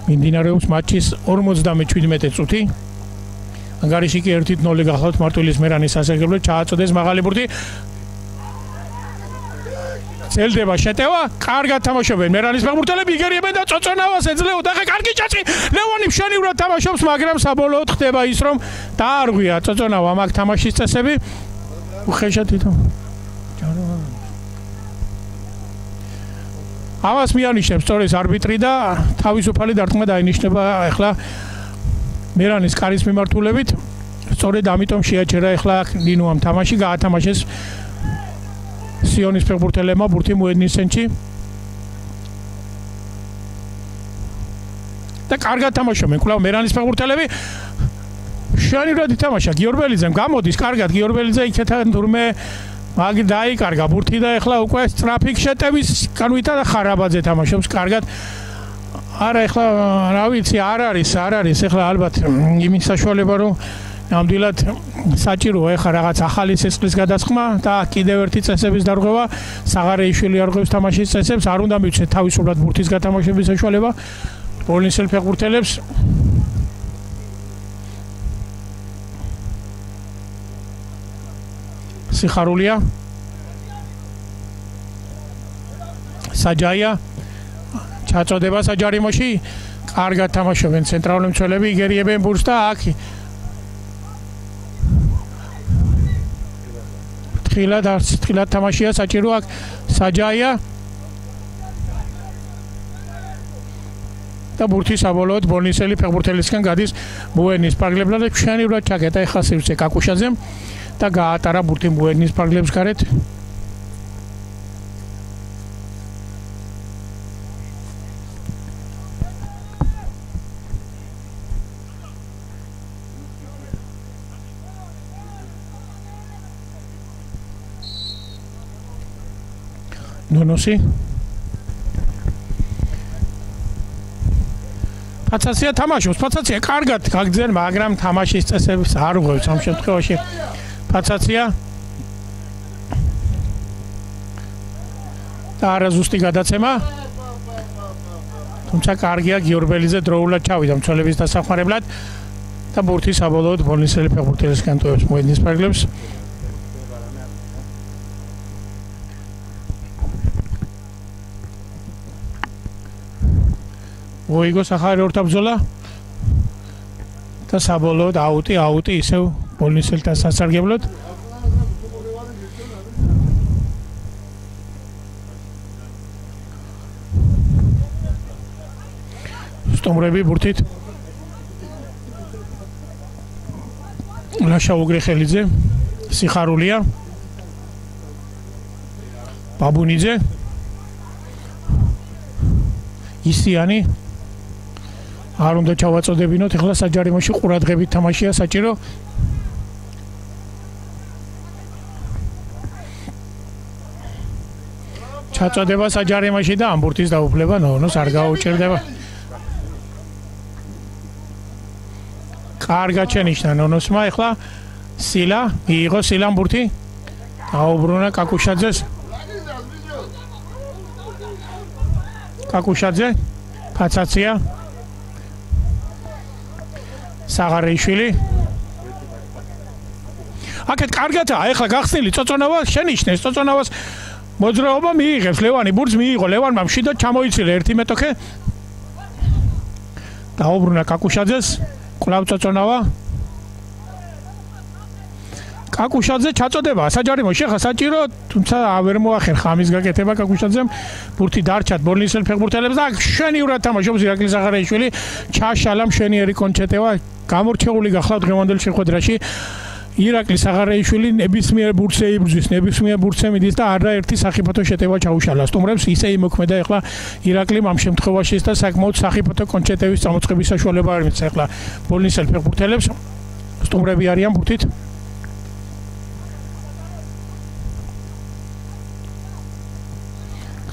მიმდინარეობს მატჩის 57 წუთი ანგარიში კი 1-0 გახლავთ მარტვილის მერანის სასარგებლოდ ჩააწოდეს მაღალი ბურთი ელდება შეტევა, კარგად თამაშობენ მერანის ფეხბურთელები, იგერიებენ და წოწონავას ეძლევა და ხა კარგი ჭაჭი. ლევანი მშვენივრად თამაშობს, მაგრამ საბოლოოდ ხდება ის, რომ დაარღვია წოწონავა მაგ თამაშის წესები. უხეშად თვითონ. ამას მიანიშნებს სწორედ არბიტრი და თავისუფალი დარტყმა დაინიშნება ახლა მერანის კარის მიმართულებით. სწორედ ამიტომ შეაჩერა ახლა ნინუამ თამაში გაათამაშეს სიონის ფეხბურთელებმა ბურთი მოედნის ცენტრში და კარგად თამაშობენ კვლავ მერანის ფეხბურთელები შანივრად ითამაშა გიორბელიძემ გამოდის კარგად გიორბელიძე იქეთან თურმე მაგ დაიკარგა ბურთი და ეხლა უკვე სტრაფიკ შეტევის განვითა და ხარაბაძე თამაშობს კარგად არა ეხლა რა ვიცი არ არის ეხლა ალბათ იმის საშუალება რომ ნამდვილად საჭიროა ეხლა რაღაც ახალი სისხლის გადასხმა და კიდევ ერთი წესების დარღვევა საღარეიშვილი არღვევს თამაშის წესებს არ უნდა მივცეთ თავისუფლად ბურთის გათამაშების საშუალება პოლონიელ ფეხბურთელებს სიხარულია საჯაია ჩაწოდება საჯარიმოში კარგად თამაშობენ ცენტრალური მცველები იგერიებენ ბურთს და აქ თილად თამაშია საჭირო აქ საჯაია და ბურთი საბოლოოდ ბოლნისელი ფეხბურთელისგან გადის მოედნის პარკლებლად და შენივრად ჩაკეტა ეხლა სივრცე კაკუშაძემ და გაატარა ბურთი მოედნის პარკლებს გარეთ ნონოსი ფაცაცია თამაშობს ფაცაცია კარგად გაგძენ მაგრამ თამაშის წესებს არ უღებს ამ შემთხვევაში ფაცაცია და არაზუსტი გადაცემა თუმცა კარგია გიორბელიძე დროულად ჩავიდა მცველების დასახმარებლად და ბურთი საბოლოოდ ბოლნისელი ფეხბურთელისგან ტოვებს მოედნის პარკლებს ოიგო სახარი ორთაბრძოლა და საბოლოოდ აუტი ისევ პოლონიელთა სასარგებლოდ სტომრები ბურთით ლაშა უგრეხელიძე სიხარულია ბაბუნიძე ისიანი არ უნდა ჩავაწოდებინოთ ეხლა საჯარიმოში ყურადღებით თამაშია საჭირო ჩაწოდება საჯარიმოში და ამ ბურთის დაუფლება ნონოს არ გაუჭირდება კარგად შენიშნა ნონოსმა ეხლა სილა მიიღო სილამ ბურთი დაუბრუნა კაკუშაძეს კაკუშაძე ფაცაცია საღარეიშვილი აქეთ კარგადაა ეხლა გახსნილი წოწონავა შენიშნეს წოწონავას მოძრაობა მიიღებს ლევანი ბურთს მიიღო ლევანმა მშვიდად ჩამოიცილა ერთი მეტოქე დაუბრუნა კაკუშაძეს კვლავ წოწონავა კაკუშაძე ჩაწოდება საჯარიმოში ხა საჭირო თუმცა ვერ მოახერხა ამის გაკეთება კაკუშაძემ ბურთი დარჩათ ბოლნისელ ფეხბურთელებს და შენივრად თამაშობს ირაკლი საღარეიშვილი ჩაშალა მშვენიერი კონჩეტევა გამორჩეული გახლავთ დღევანდელ შეხვედრაში ირაკლი საღარეიშვილი ნებისმიერ ბურთზე იბრძვის ნებისმიერ ბურთზე მიდის და არაერთი საფეხბურთო შეტევა ჩაუშალა სტუმრებს ისე იმოქმედა ეხლა ირაკლიმ ამ შემთხვევაში და საკმაოდ საფეხბურთო კონჩეტევის წამოწყების საშუალება არ მისცა ეხლა ბოლნისელ ფეხბურთელებს სტუმრები არიან ბურთით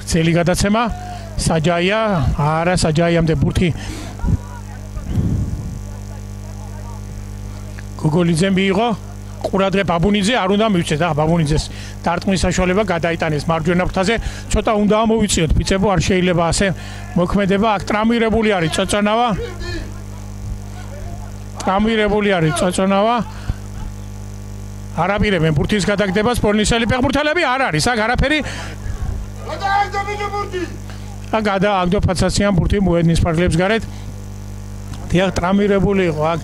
წელი გადაცემა საჯაია არა საჯაიამდე ბურთი გოგოლიძემ მიიღო ყურადღება ბაბუნიძე არ უნდა მივცეთ ახლა ბაბუნიძეს დარტყმის საშუალება გადაიტანეს მარჯვენა ფრთაზე ცოტა უნდა ამოვიწიოთ ფიცებო არ შეიძლება ასე მოქმედება აქ ტრამირებული არის წოწონავა ტრამვირებული არის წაწონავა. არაპირებენ ბურთის გადაგდებას პოლნისელი ფეხბურთელები არ არის აქ არაფერი. გადააგდო ფაცაციან ბურთი მოედნის ფარგლებს გარეთ. დიახ ტრამვირებული იყო აქ.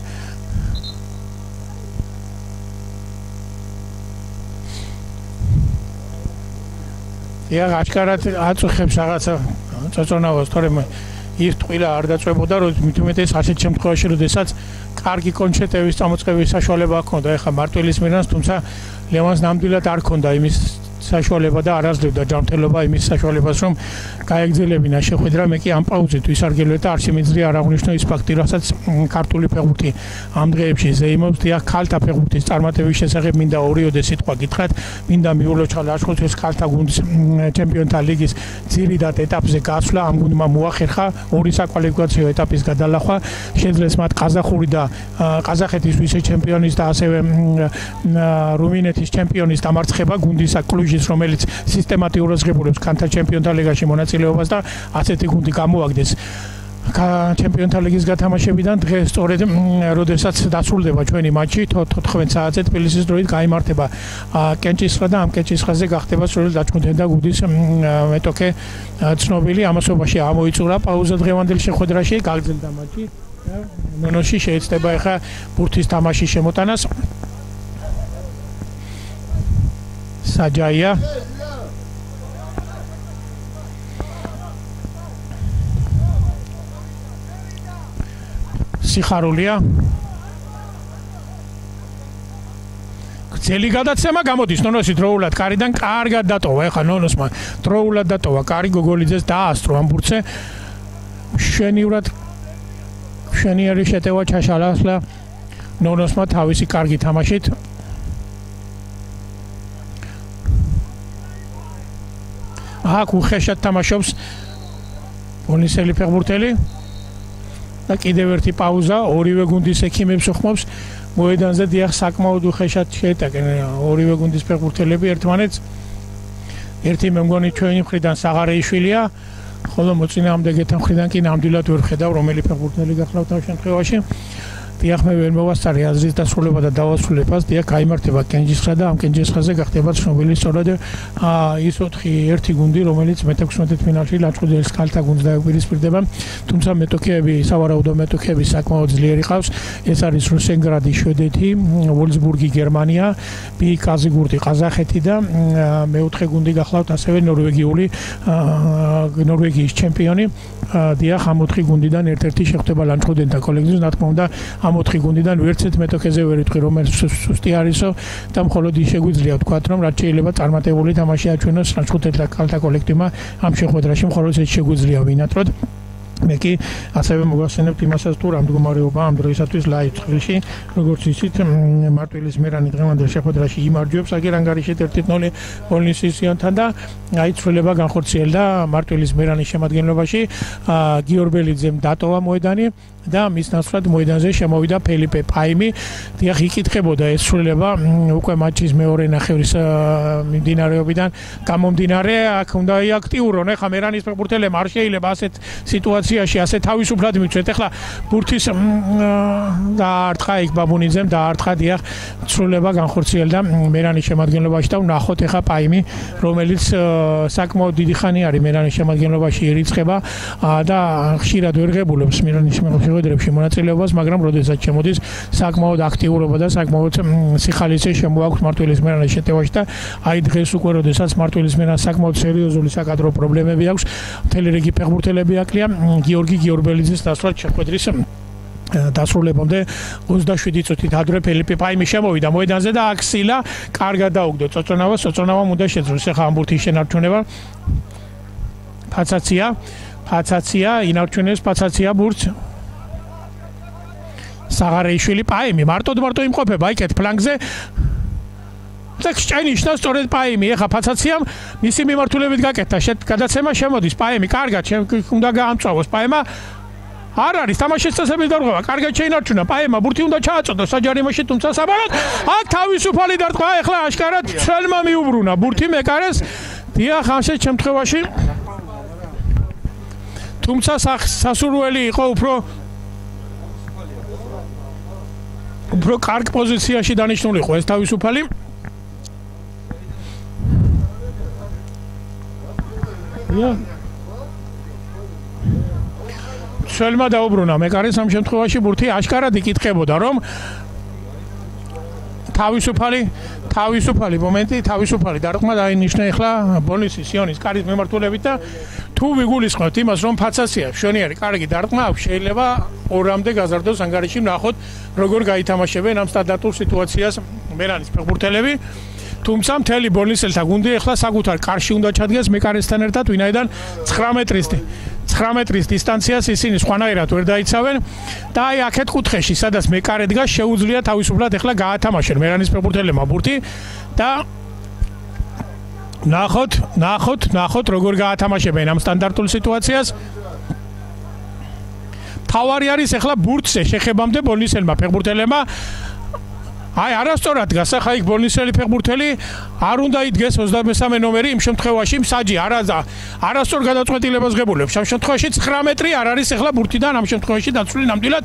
დიახ აშკარად აწუხებს რაღაცა წაწონავას თორემ ის ტყილა არ დაწვებოდა რომ მithumetes ასეთ შემთხვევაში როდესაც კარგი კონჩეტების წამოწყების საშუალება ჰქონდა ეხლა მარტვილის მერანს თუმცა ლევანს ნამდვილად არ ჰქონდა იმის საშუალება და არ აძლევდა ჯანმრთელობა იმის საშუალებას რომ გაეგრძელებინა შეხვედრა მე კი ამ პაუზით ვისარგებლე და არ შემიძლია არ აღვნიშნო ის ფაქტი რასაც ქართული ფეხბურთი ამ დღეებში ზეიმობს დიახ ქალთა ფეხბურთის წარმატების შესახებ მინდა ორიოდე სიტყვა გითხრათ მინდა მიულოჩა ლაშქრობის ქალთა გუნდის ჩემპიონთა ლიგის ძირითად ეტაპზე გასვლა ამ გუნდმა მოახერხა ორი საკვალიფიკაციო ეტაპის გადალახვა შეძლეს მათ ყაზახური და ყაზახეთის ვიცე ჩემპიონის და ასევე რუმინეთის ჩემპიონის დამარცხება გუნდის კლუჟის რომელიც სისტემატიურად ღებულობს ქალთა ჩემპიონთა ლიგაში მონაწილეობას და ასეთი გუნდი გამოაგდეს ჩემპიონთა ლიგის გათამაშებიდან დღეს სწორედ როდესაც დასრულდება ჩვენი მატჩი 14 საათზე თბილისის დროით გაიმართება კენჭისყრა და ამ კენჭისყრაზე გახდება სწორედ დაჩქუნთენდა გუნდის მეტოქე ცნობილი ამასობაში ამოიწურა პაუზა დღევანდელ შეხვედრაში გაგრძელდა მატჩი ნონოში შეეცდება ახლა ბურთის თამაშის შემოტანას საჯაია სიხარულია გრძელი გადაცემა გამოდის ნონოსი დროულად კარიდან კარგად დატოვა ეხლა ნონოსმა დროულად დატოვა კარი გოგოლიძეს დაასწრო ამ ბურთზე შენიერი შეტევა ჩაშალასლა ნონოსმა თავისი კარგი თამაშით აქ უხეშად თამაშობს პოლნისელი ფეხბურთელი და კიდევ ერთი პაუზა ორივე გუნდის ექიმებს უხმობს მოედანზე დიახ საკმაოდ უხეშად შეეტაკენ ორივე გუნდის ფეხბურთელები ერთმანეთს ერთი მე მგონი ჩვენი მხრიდან საღარეიშვილია ხოლო მოწინააღმდეგეთა მხრიდან კი ნამდვილად ვერ ხედავ რომელი ფეხბურთელი გახლავთ ამ შემთხვევაში დიახ მე ვერ მოვასწარე აზრის დასრულება და დავასრულებას დიახ გაიმართება კენჭისყრა და ამ კენჭისყრაზე გახდება ცნობილი სწორედ ის 4-1 გუნდი რომელიც მე-16 ფინალში ლაჩხუდილის ქალთა გუნდს დაუპირისპირდება თუმცა მეტოქეები სავარაუდო მეტოქეები საკმაოდ ძლიერი ყავს ეს არის რუსენგრადი შვედეთი ვოლსბურგი გერმანია ბიკაზიგურტი ყაზახეთი და მე-4 გუნდი გახლავთ ასევე ნორვეგიის ჩემპიონი დიახ ამ 4 გუნდიდან ერთ-ერთი შეხვდება ლაჩხუდელთა კოლექტივს რა თქმა უნდა ამ 4 გუნდიდან ვერცეთ მეტოქეზე ვერ იტყვი რომელიც სუსტი არისო და მხოლოდ ის შეგვიძლია ვთქვათ რომ რაც შეიძლება წარმატებული თამაში აჩვენოს ლაჩხუდელთა ქალთა კოლექტივმა ამ შეხვედრაში მხოლოდ ეს შეგვიძლია ვინატროთ მე კი ასევე მოგახსენებთ იმასაც თუ რა მდგომარეობა ამ დროისათვის ლაივ წრეში როგორც იცით მარტვილის მერანი დღევანდელ შეხვედრაში იმარჯვებს აგერ ანგარიშით 1-0 პოლნისისიანთან და აიცვლება განხორციელდა მარტვილის მერანის შემადგენლობაში გიორბელიძემ დატოვა მოედანი და მის ნაცვლად მოედანზე შემოვიდა ფელიპე პაიმი დიახ იკითხებოდა ეს ცვლილება უკვე მატჩის მეორე ნახევრის მიმდინარეობიდან გამომდინარე აქ უნდა იაქტიურონ ეხლა მერანის ფეხბურთელებმა არ შეიძლება ასეთ სიტუაციაში ასე თავისუფლად მიცვეთ ეხლა ბურთის დაარტყა იქ ბაბუნიძემ დაარტყა დიახ ცვლილება განხორციელდა მერანის შემადგენლობაში და ვნახოთ ეხლა პაიმი რომელიც საკმაოდ დიდი ხანი არის მერანის შემადგენლობაში ირიცხება და ხშირად ვერ ღებულობს მერანის შეხვედრებში მონაწილეობას, მაგრამ როდესაც შემოდის საკმაოდ აქტიურობა და საკმაოდ სიხალისე შემოაქვს მარტვილის მერანის შეტევაში და აი დღეს უკვე როდესაც მარტვილის მერანს საკმაოდ სერიოზული საკადრო პრობლემები აქვს, მთელი რიგი ფეხბურთელები აკლია გიორგი გიორბელიძის დასვლად შეხვედრის დასრულებამდე 27 წუთით ადრე ფელიპე პაიმი შემოვიდა მოედანზე და აქსილა კარგად დაუგდო წოწონავამ უნდა შეძლოს ახლა ამ ბურთის შენარჩუნება ფაცაცია ინარჩუნებს ფაცაცია ბურთს საღარეიშვილი პაიმი მარტო იმყოფება იქეთ ფლანგზე და შეინიშნა სწორედ პაიმი ეხა ფაცაციამ მისი მიმართულებით გაკეთდა გადაცემა შემოდის პაიმი კარგად უნდა გაამწვავოს პაიმა არ არის თამაშის წესების დარღვევა კარგად შეინარჩუნა პაიმა ბურთი უნდა ჩააწოდოს საჯარიმოში თუმცა საბოლოოდ აქ თავისუფალი დარტყმა ეხლა აშკარად ცელმა მიუბრუნა ბურთი მეკარეს დიახ ამჟამად შემთხვევაში თუმცა სასურველი იყო უფრო უფრო კარგ პოზიციაში დანიშნულიყო ეს თავისუფალი. მცველმა დაუბრუნა მეკარეს ამ შემთხვევაში ბურთი აშკარად იკითხებოდა რომ თავისუფალი მომენტი თავისუფალი დარტყმა დაინიშნა ახლა ბოლნისის სიონის კარის მიმართულებით და თუ ვიგულისხმებთ იმას რომ ფაცაცია მშვენიერი კარგი დარტყმა აქვს შეიძლება ორამდე გაზარდოს ანგარიში ვნახოთ როგორ გაითამაშებენ ამ სტანდარტულ სიტუაციას მერანის ფეხბურთელები თუმცა მთელი ბოლნისელთა გუნდი ახლა საკუთარ კარში უნდა ჩადგეს მეკარესთან ერთად ვინაიდან 9 მეტრის დისტანციას ისინი სხვანაირად ვერ დაიცავენ და აი აქეთ კუთხეში სადაც მეკარე დგას შეუძლია თავისუფლად ახლა გაათამაშენ მერანის ფეხბურთელებმა ბურთი და ნახოთ როგორ გაათამაშებენ ამ სტანდარტულ სიტუაციას თავარი არის ახლა ბურთზე შეხებამდე ბოლნისელმა ფეხბურთელებმა აი არასწორად გასახა იქ ბოლნისელი ფეხბურთელი არ უნდა იდგეს 23 ნომერი იმ შემთხვევაში მსაჯი არასწორ გადაწყვეტილებას ღებულობს ამ შემთხვევაში 9 მეტრი არ არის ახლა ბურთიდან ამ შემთხვევაში დაცული ნამდვილად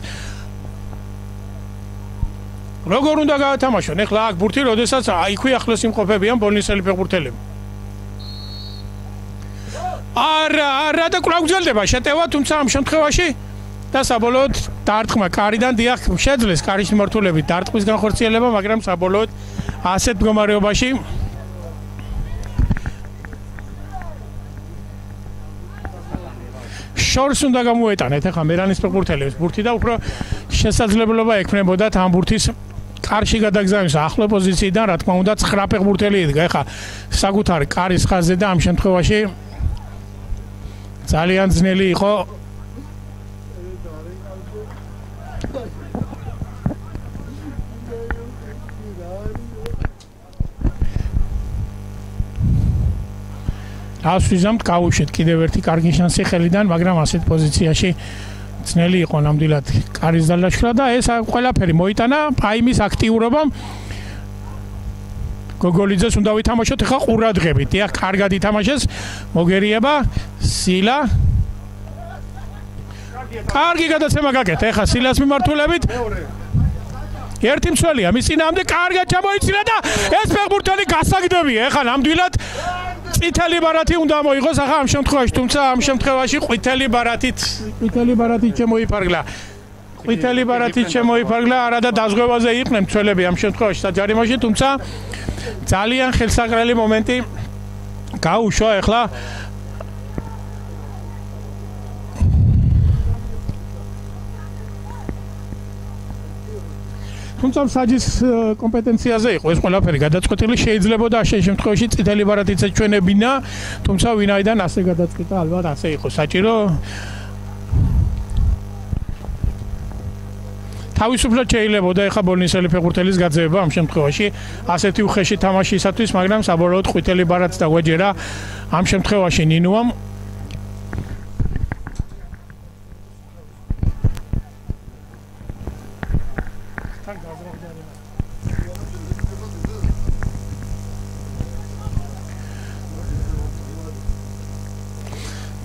როგორ უნდა გაათამაშონ ახლა აქ ბურთი როდესაც აიქვე ახლოს იმყოფებიან ბოლნისელი ფეხბურთელები არა და კვლავ გრძელდება შეტევა თუმცა ამ შემთხვევაში და საბოლოოდ დარტყმა კარიდან დიახ შეძლეს კარის მიმართულებით დარტყმის განხორციელება მაგრამ საბოლოოდ ასეთ მდგომარეობაში შორს უნდა გამოეტანეთ ახლა მერანის ფეხბურთელებს ბურთი და უფრო შესაძლებლობა ექნებოდათ ამ ბურთის კარში გადაგზავნის ახლო პოზიციიდან რა თქმა უნდა 9 ფეხბურთელი იდგა ახლა საკუთარი კარის ხაზზე და ამ შემთხვევაში ძალიან ძნელი იყო ასვიზამთ გავუშვით კიდევ ერთი კარგი შანსი ხელიდან მაგრამ ასეთ პოზიციაში ძნელი იყო ნამდვილად კარის დალაშქრა და ეს ყველაფერი მოიტანა პაიმის აქტიურობამ გოგოლიძეს უნდა ვითამაშოთ ახლა ყურადღებით დიახ კარგად ითამაშეს მოგერიება სილა კარგი გადაცემა გაკეთე ახლა სილას მიმართულებით ერთი მცველია მის წინააღმდეგ კარგად ჩამოიცილა და ეს ფეხბურთელი გასაგდებია ახლა ნამდვილად ყვითელი ბარათი უნდა მოიღოს ახლა ამ შემთხვევაში თუმცა ამ შემთხვევაში ყვითელი ბარათით შემოიფარგლა არა და დაზღვევაზე იყვნენ მცველები ამ შემთხვევაში საჯარიმოში თუმცა ძალიან ხელსაყრელი მომენტი გაუშვა ახლა თუმცა საჯის კომპეტენციაზე იყო ეს ყველაფერი გადაწყვეტილი შეიძლებოდა ამ შემთხვევაში წითელი ბარათიც ეჩვენებინა თუმცა ვინაიდან ასე გადაწყვიტა ალბათ ასე იყო საჭირო თავისუფლად შეიძლებოდა ახლა ბოლნისელი ფეხბურთელის გაძევება ამ შემთხვევაში ასეთი უხეში თამაშისათვის მაგრამ საბოლოოდ ყვითელი ბარათს დაგვეჯერა ამ შემთხვევაში ნინუამ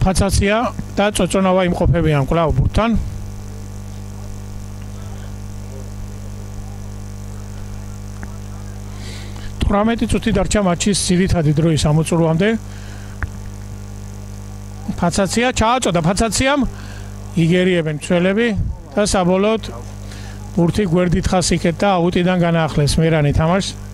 ფაცაცია და წოწონავა იმყოფებიან კვლავ ბურთთან. 18 წუთი დარჩა მატჩის ძირითადი დროის ამოწურვამდე. ფაცაცია ჩააწოდა ფაცაციამ იგერიებენ მცველები და საბოლოოდ ბურთი გვერდით ხას იქეთ და აუტიდან განაახლეს მერანი თამაშს.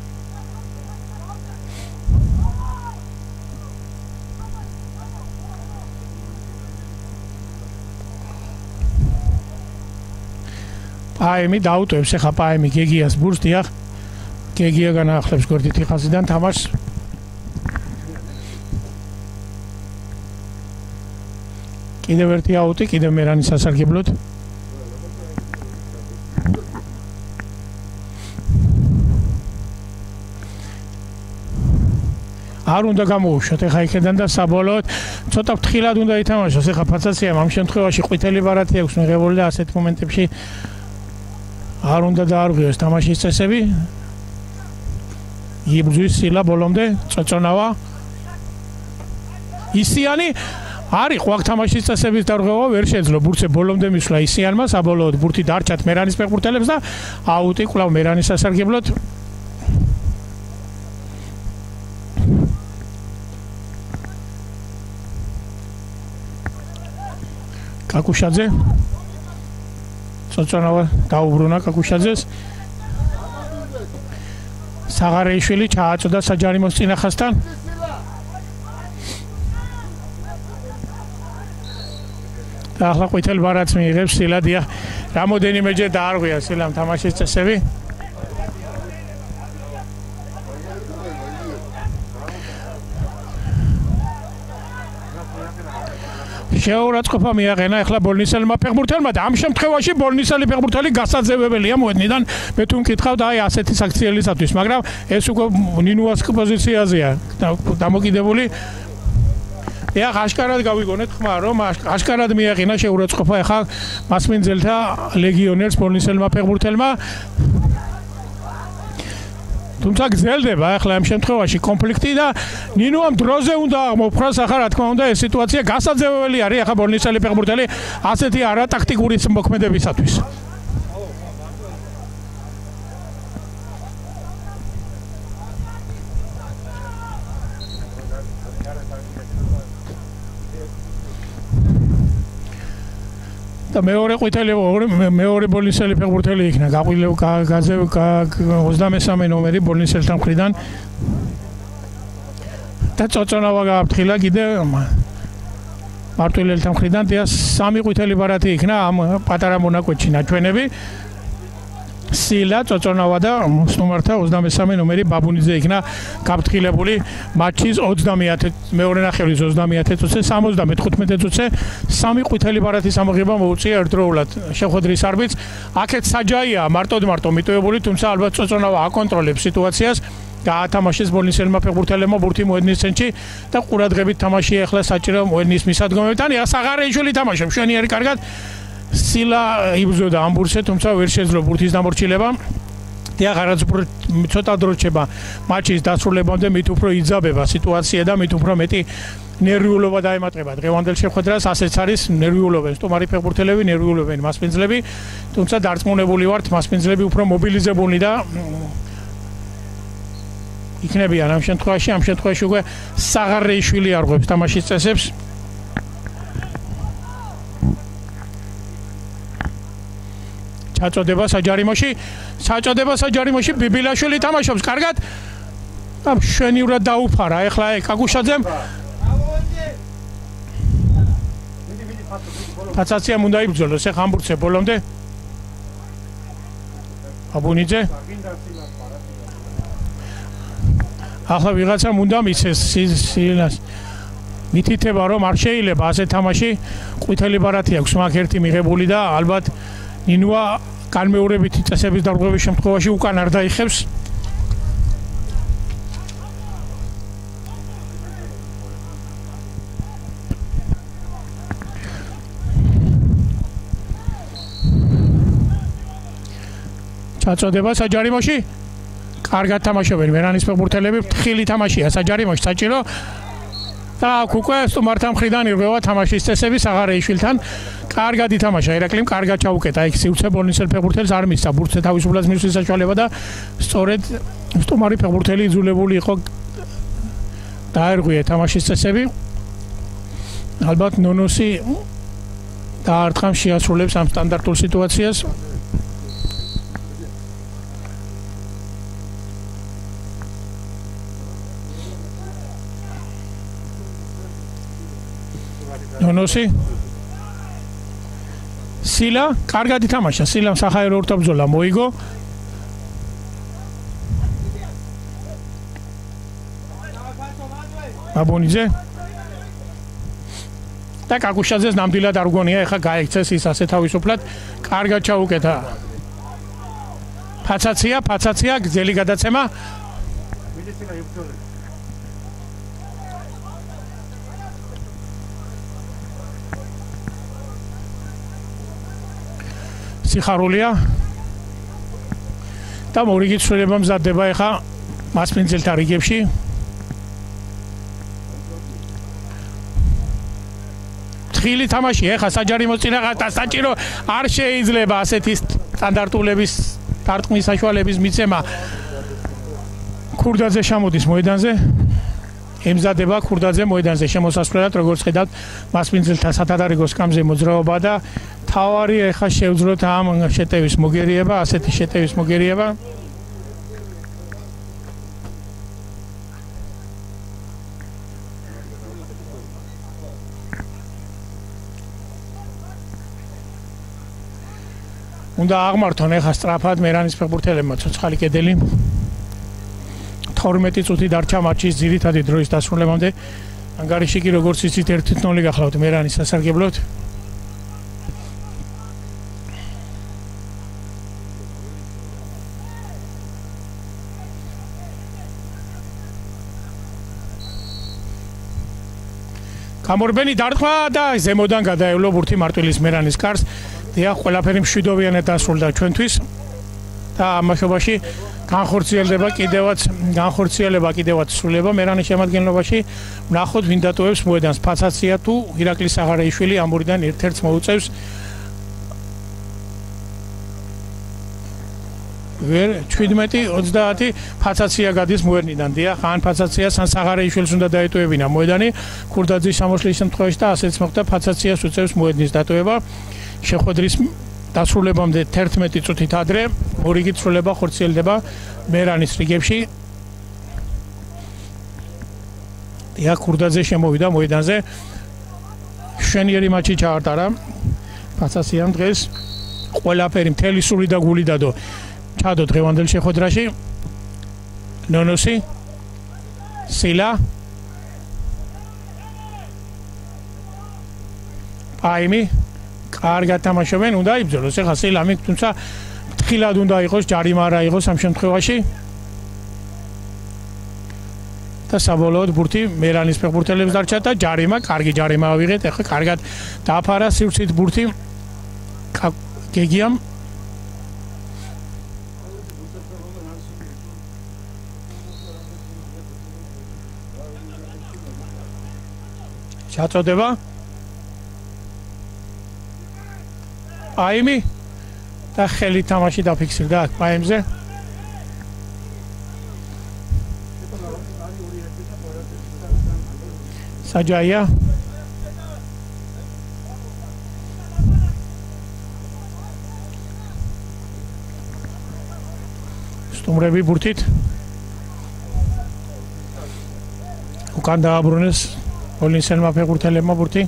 პაემი დაუტოვებს ახლა პაემი გეგიას ბურთს დიახ გეგია განაახლებს გვერდითი ხაზიდან თამაშს კიდევ ერთი აუტი კიდევ მერანის სასარგებლოდ არ უნდა გამოუშვათ ახლა იქიდან და საბოლოოდ ცოტა ფრთხილად უნდა ითამაშოს ახლა ფაცაციამ ამ შემთხვევაში ყვითელი ბარათი აქვს მიღებული და ასეთ მომენტებში არ უნდა დაარღვიოს თამაშის წესები. იბრძვის სილა ბოლომდე წოწონავა. ისიანი არის ყვაკ თამაშის წესების დარღვევა ვერ შეძლო ბურთზე ბოლომდე მისვლა ისიანმა საბოლოოდ ბურთი დარჩათ მერანის ფეხბურთელებს და აუტი კვლავ მერანის სასარგებლოდ კაკუშაძე წოწონავა დაუბრუნა კაკუშაძეს საღარეიშვილი ჩააწოდა საჯარიმოს წინახასთან და ახლა ყვითელ ბარათს მიიღებს სილადია რამოდენიმეჯერ დაარღვია სილამ თამაშის წესები შეურაცხყოფა მიაღენა ახლა ბოლნისელმა ფეხბურთელმა და ამ შემთხვევაში ბოლნისელი ფეხბურთელი გასაძევებელია მოედნიდან მე თუ მკითხავთ აი ასეთი საქციელისათვის მაგრამ ეს უკვე ნინუას პოზიციაზეა დამოკიდებული ეხა აშკარად გავიგონეთ ხმა რომ აშკარად მიაღინა შეურაცხყოფა ეხა მასპინძელთა ლეგიონერს ბოლნისელმა ფეხბურთელმა თუმცა გრძელდება ახლა ამ შემთხვევაში კონფლიქტი და ნინუამ დროზე უნდა აღმოფხვრას ახლა რა თქმა უნდა ეს სიტუაცია გასაძევებელი არის ახლა ბოლნისელი ფეხბურთელი ასეთი არატაქტიკური მოქმედებისათვის და მეორე ყვითელი მეორე ბოლნისელი ფეხბურთელი იქნა გაყვილებ გაზევ 23 ნომერი ბოლნისელთან მხრიდან და წოწონავა გააფრთხილა კიდე მარტვილელთან მხრიდან და სამი ყვითელი ბარათი იქნა ამ პატარა მონაკვეთში ნაჩვენები სილა წოწონავა და სტუმართა 23 ნომერი ბაბუნიძე იქნა გაფრთხილებული მატჩის 30 მეორე ნახევრის 30 წუთზე 75 წუთზე სამი ყვითელი ბარათის ამოღება მოუწია ერთდროულად შეხვედრის არბიტრს აქეთ საჯაია მარტო მიტოვებული თუმცა ალბათ წოწონავა აკონტროლებს სიტუაციას გაათამაშეს ბოლნისელმა ფეხბურთელებმა ბურთი მოედნის ცენტრში და ყურადღებით თამაშია ახლა საჭირო მოედნის მისადგომებთან ეხა საღარეიშვილი თამაშობს შვენიერი კარგად სილა იბრძოდა ამ ბურთზე თუმცა ვერ შეძლო ბურთის დამორჩილება და აღარაც ცოტა დრო რჩება მატჩის დასრულებამდე მით უფრო იძაბება სიტუაცია და მით უფრო მეტი ნერვიულობა დაემატება დღევანდელ შეხვედრას ასეც არის ნერვიულობენ სტუმარი ფეხბურთელები ნერვიულობენ მასპინძლები თუმცა დარწმუნებული ვართ მასპინძლები უფრო მობილიზებული და იქნებიან ამ შემთხვევაში უკვე საღარეიშვილი არღვევს თამაშის წესებს ჩაწოდება საჯარიმოში ბიბილაშვილი თამაშობს კარგად და შვენივრად დაუფარა ეხლა კაკუშაძემ ფაცაციამ უნდა იბრძოლოს ეხლა ამ ბურთზე ბოლომდე აბუნიძე ახლა ვიღაცამ უნდა მისცეს სილას მითითება რომ არ შეიძლება ასე თამაში ყვითელი ბარათი აქვს მაგ ერთი მიღებული და ალბათ ნინუა განმეორებითი წესების დარღვევის შემთხვევაში უკან არ დაიხევს ჩაწოდება საჯარიმოში კარგად თამაშობენ მერანის ფეხბურთელები ფრთხილი თამაშია საჯარიმოში საჭირო და უკვე სტუმართა მხრიდან ირღვევა თამაშის წესები საღარეიშვილთან კარგად ითამაშა ირაკლიმ კარგად ჩაუკეტა იქ სივრცე ბოლნისელ ფეხბურთელს არ მისცა ბურთზე თავისუფლად მისვლის საშუალება და სწორედ სტუმარი ფეხბურთელი იძულებული იყო დაერღვია თამაშის წესები ალბათ ნონოსი დაარტყამ შეასრულებს ამ სტანდარტულ სიტუაციას ნონოსი სილა კარგად ითამაშა სილამ სახაერო ორთაბრძოლა მოიგო აბონიძე და კაკუშაძეს ნამდვილად არ გონია ეხა გაიქცეს ის ასე თავისუფლად კარგად ჩაუკეთა ფაცაცია გზელი გადაცემა სიხარულია და მორიგით სულება მზადდება ეხა მასპინძელთა რიგებში ფრთხილი თამაში ეხა საჯარიმოს წინააღმდეგ და საჭირო არ შეიძლება ასეთი სტანდარტულების დარტყმის საშუალების მიცემა. ქურდაძე შემოდის მოედანზე. ემზადება ქურდაძე მოედანზე შემოსასვლელად, როგორც ხედავთ, მასპინძელთა სათადარიგო სკამზე მოძრაობა და თავარი ეხა შევძროთ ამ შეტევის მოგერიება, ასეთი შეტევის მოგერიება. უნდა აღმართონ ეხა სწრაფად მერანის ფეხბურთელებმა ცოცხალი კედელი. 12 წუთი დარჩა მატჩის ძირითადი დროის დასრულებამდე. ანგარიში კი როგორც იცით 1-0 გახლავთ მერანის სასარგებლოდ. გამორბენი დარტყმა და ზემოდან გადაევლო ბურთი მარტვილის მერანის კარს. დიახ, ყველაფერი მშვიდობიანად დასრულდა ჩვენთვის და ამაშობაში განხორციელება კიდევაც სრულდება მერანის შემადგენლობაში. ვნახოთ ვინ დატოვებს მოედანს, ფაცაცია თუ ირაკლი საღარეიშვილი ამურიდან ერთ-ერთს მოუწევს. ვერ 17-30 ფაცაცია გადის მოედნიდან. დიახ, ან ფაცაციას ან საღარეიშვილს უნდა დაეტოვებინა მოედანი. ქურდაძის სამოსლის შემთხვევაში და ასეც მოხდა ფაცაციას უწევს მოედნის დატოვება. შეხვედრის დასრულებამდე 11 წუთით ადრე ორიგი ცვლილება ხორციელდება მერანის რიგებში. დიახ, ქურდაძე შემოვიდა მოედანზე. შვენიერი მატჩი ჩაარტარა ფაცაციამ დღეს. ყველაფერი მთელი სული და გული დადო. ჩადო დღევანდელ შეხვედრაში. ნონოსი, სილა, პაიმი კარგად თამაშობენ, უნდა იბრძოლოს. ეხლა სილამი, თუმცა ფრთხილად უნდა იყოს, ჯარიმა არ აიღოს ამ შემთხვევაში. და საბოლოოდ ბურთი მერანის ფეხბურთელებს დარჩა და ჯარიმა, კარგი ჯარიმა ავიღეთ. ეხლა კარგად დააფარა სივრცით ბურთი გეგიამ. ჩაწოდება პაიმი და ხელი თამაში დაფიქსირდა აქ პაიმზე. საჯაია სტუმრები ბურთით უკან დააბრუნეს ოლინსენმა ფეხბურთელებმა ბურთი.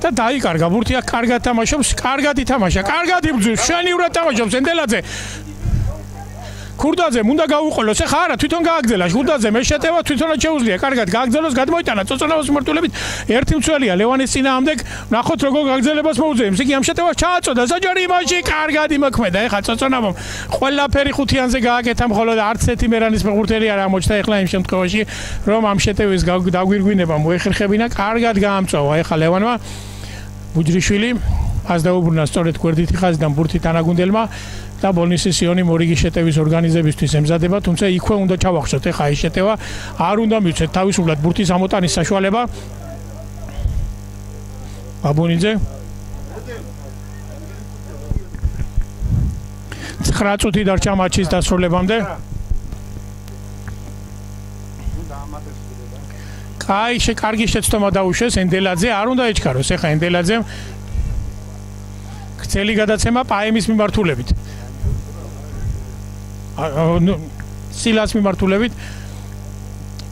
და დაიკარგა ბურთი, აქ კარგად თამაშობს, კარგად ითამაშა, კარგად იბრძვის, შენივრად თამაშობს ენდელაძე. ქურდაძე უნდა გაუყოლოს, ეხა არა, თვითონ გააგზელა. ქურდაძე მეშეტევა თვითონაც შეუძლია, კარგად გააგზელოს, გადმოიტანა წოწონავას მიმართულებით. ერთი მცველია ლევანის წინააღმდეგ, ნახოთ როგორ გაგზელებას მოუძებს. იგი ამ შეტევას ჩააწოდა საჯარიმოში, კარგად იმოქმედა. ეხა წოწონავამ ყველაფერი ხუთიანზე გააკეთა, მხოლოდ არც ერთი მერანის ფეხბურთელი არ ამოჩნდა ეხლა იმ შემთხვევაში, რომ ამ შეტევის დაგვირგვინება მოეხერხებინა, კარგად გაამწვავა ეხა ლევანმა. ბუჯრიშვილი მას დაუბრუნა სწორედ გვერდითი ხაზიდან ბურთი თანაგუნდელმა და ბოლნისის იონი მორიგი შეტევის ორგანიზებისთვის ემზადება, თუმცა იქვე უნდა ჩავახშოთ ეხა ეს შეტევა, არ უნდა მივცეთ თავისუფლად ბურთის ამოტანის საშუალება. ბაბუნიძე 9 წუთი დარჩა მატჩის დასრულებამდე. აი, კარგი შეცდომა დაუშვეს ენდელაძე, არ უნდა ეჩქაროს ეხა ენდელაძემ ქცელი გადაცემა პაემის მიმართულებით. სილას მიმართულებით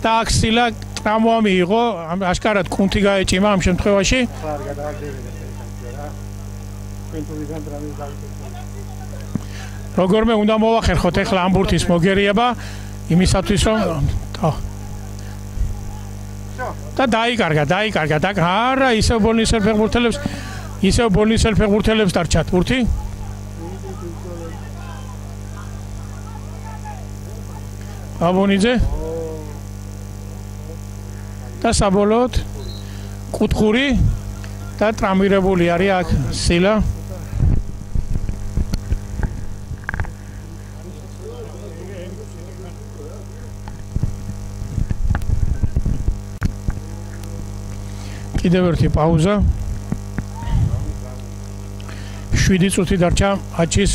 და აქ სილა ტრამვა მიიღო, აშკარად კუნთი გაეჭიმა ამ შემთხვევაში. როგორმე უნდა მოვახერხოთ ეხლა ამ ბურთის მოგერიება იმისათვის რომ და დაიკარგა და არა ისევ ბოლნისელ ფეხბურთელებს დარჩათ ბურთი. აბონიძე და საბოლოოდ კუთხური და ტრამირებული არის აქ სილა. კიდევ ერთი პაუზა. 7 წუთი დარჩა მატჩის.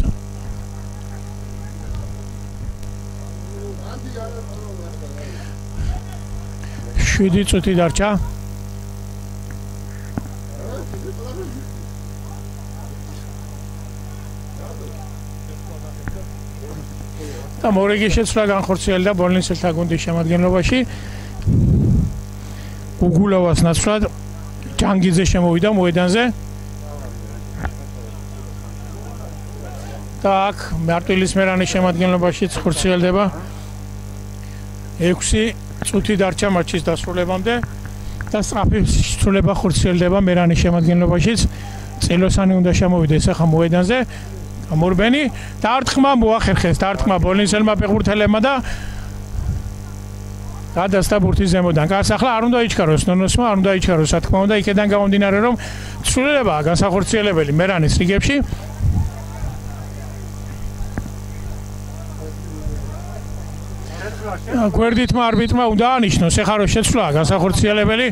შვიდი წუთი დარჩა. და მორიგი შეცვლა განხორციელდა ბოლნისელთა გუნდის შემადგენლობაში. უგულავას ნაცვლად ჯანგიძე შემოვიდა მოედანზე. და აქ მარტვილის მერანის შემადგენლობაშიც ხორციელდება 6 წუთი დარჩა მატჩის დასრულებამდე და სწრაფი შესრულება ხორციელდება მერანის შემადგენლობაშიც. წელოსანი უნდა შემოვიდეს ახლა მოედანზე. მორბენი დარტყმა მოახერხეს დარტყმა ბოლნისელმა ფეხბურთელებმა და გადასცა ბურთის ზემოდან. კარს ახლა არ უნდა იჩქაროს ნონოსმა, არ უნდა იჩქაროს, რა თქმა უნდა, იქედან გამომდინარე რომ ცვლილებაა განსახორციელებელი მერანის რიგებში. გვერდითმა არბიტრმა უნდა ანიშნოს, ეხლა რომ შეცვლაა განსახორციელებელი.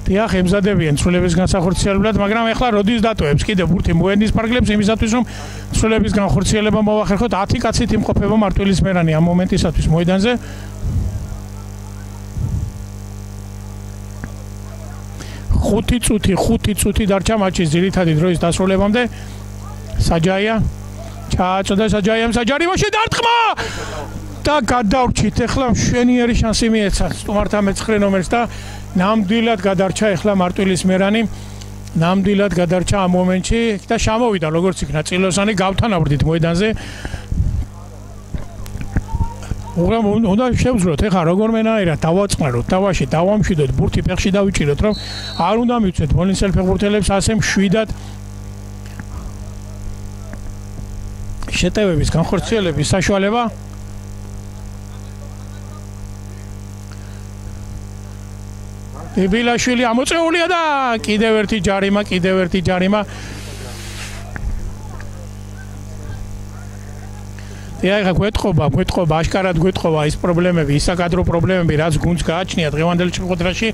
დიახ, ემზადებიან ცვლილების განსახორციელებლად, მაგრამ ეხლა როდის დატოვებს კიდევ ბურთი მოედნის ფარგლებს იმისათვის, რომ ცვლილების განხორციელება მოვახერხოთ. 10 კაცით იმყოფება მარტვილის მერანი ამ მომენტისათვის მოედანზე. ხუთი წუთი დარჩა მატჩის ძირითადი დროის დასრულებამდე. საჯაია ჩააწოდა საჯაიამ საჯარიმოში დარტყმა და გადავრჩით. ეხლა მშვენიერი შანსი მიეცა სტუმართა მე-9 ნომერს და ნამდვილად გადარჩა ეხლა მარტვილის მერანი. ნამდვილად გადარჩა ამ მომენტში და შემოვიდა როგორც იქნა წილოსანი გავთანაბრდით მოედანზე. უნდა შევძლოთ ეხლა როგორმენაირად დავაწყნაროთ თავაში, დავამშვიდოთ, ბურთი ფეხში დავიჭიროთ, რომ არ უნდა მივცეთ ბოლნისელ ფეხბურთელებს ასე მშვიდად შეტევების განხორციელების საშუალება. ბიბილაშვილი ამოწეულია და კიდევ ერთი ჯარიმა. ეხლა გვეტყობა, აშკარად გვეტყობა ის პრობლემები, ის საკადრო პრობლემები, რაც გუნდს გააჩნია დღევანდელ შეხვედრაში.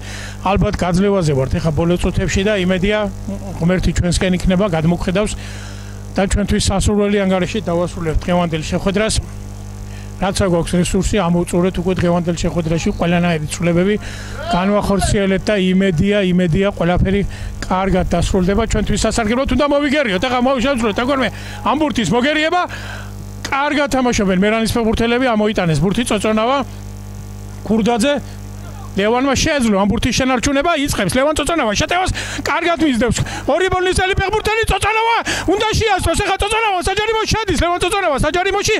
ალბათ გაძლევაზე ვართ ეხლა ბოლო წუთებში და იმედია ღმერთი ჩვენსკენ იქნება, გადმოგხედავს და ჩვენთვის სასურველი ანგარიში დავასრულებთ დღევანდელ შეხვედრას. რაც აქვს რესურსი ამოვწურეთ უკვე დღევანდელ შეხვედრაში ყველანაირი ცვლილებები განვახორციელეთ და იმედია ყველაფერი კარგად დასრულდება. ჩვენთვის სასარგებლოდ უნდა მოვიგერიოთ. ახლა მოვშევძლოთ თქონმე ამ ბურთის მოგერიება. კარგად თამაშობენ მერანის ფეხბურთელები, ამოიტანეს ბურთი წოწონავა ქურდაძე. ლევანმა შეეძლო ამ ბურთის შენარჩუნება, იწყებს ლევან წოწონავა შეტევას, კარგად მისდევს. ორი ბოლნისელი ფეხბურთელი წოწონავა უნდა შეასწროს. ახლა წოწონავა საჯარიმოში შედის, ლევან წოწონავა საჯარიმოში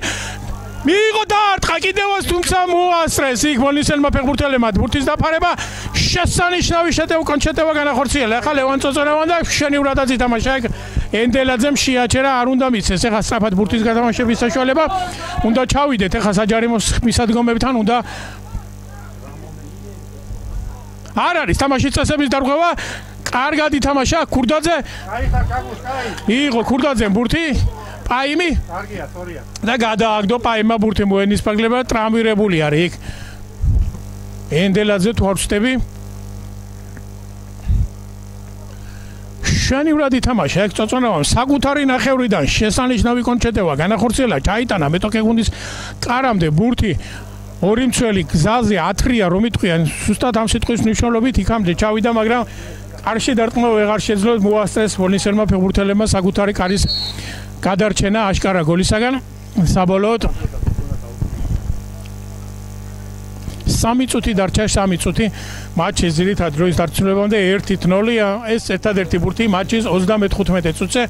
მიიღო დარტყა კიდევაც, თუმცა მოასწრეს იქ ბოლნისელმა ფეხბურთელებმა ბურთის დაფარება. შესანიშნავი შეტევა განახორციელა. ახლა ლევან წოწონავა და შენივრადაც ითამაშა იქ ენდელაძემ შეაჩერა, არ უნდა მიცეს. ახლა სწრაფად ბურთის გათამაშების საშუალება. უნდა ჩავიდეთ ახლა საჯარიმოს მისადგომებთან, უნდა არ არის თამაშის წესების დარღვევა. კარგად ითამაშა ქურდაძე. იღო ქურდაძემ ბურთი. პაიმი კარგია, თორია. და გადააგდო პაიმმა ბურთი მოედნის ფარგლებად, ტრამვირებული არის იქ. ენდელაძე თუ არ ვწდები. შენივრად ითამაშა ეგ წოწონავამ საკუთარი ნახევრიდან შესანიშნავი კონჩეტევა განახორციელა, ჩაიტანა მეტოქე გუნდის კარამდე ბურთი. ორი მცველი გზაზე ათრია რომ იტყვიან, ზუსტად ამ სიტყვის მნიშვნელობით იქამდე ჩავიდა, მაგრამ კარში დარტყმა ვეღარ შეძლო მოასწრეს ბოლნისელმა ფეხბურთელებმა საკუთარი კარის გადარჩენა აშკარა გოლისაგან. საბოლოოდ 3 წუთი დარჩა, 3 წუთი მატჩის ძირითად დროის დასრულებამდე 1-0. ეს ერთადერთი ბურთი მატჩის 35 წუთზე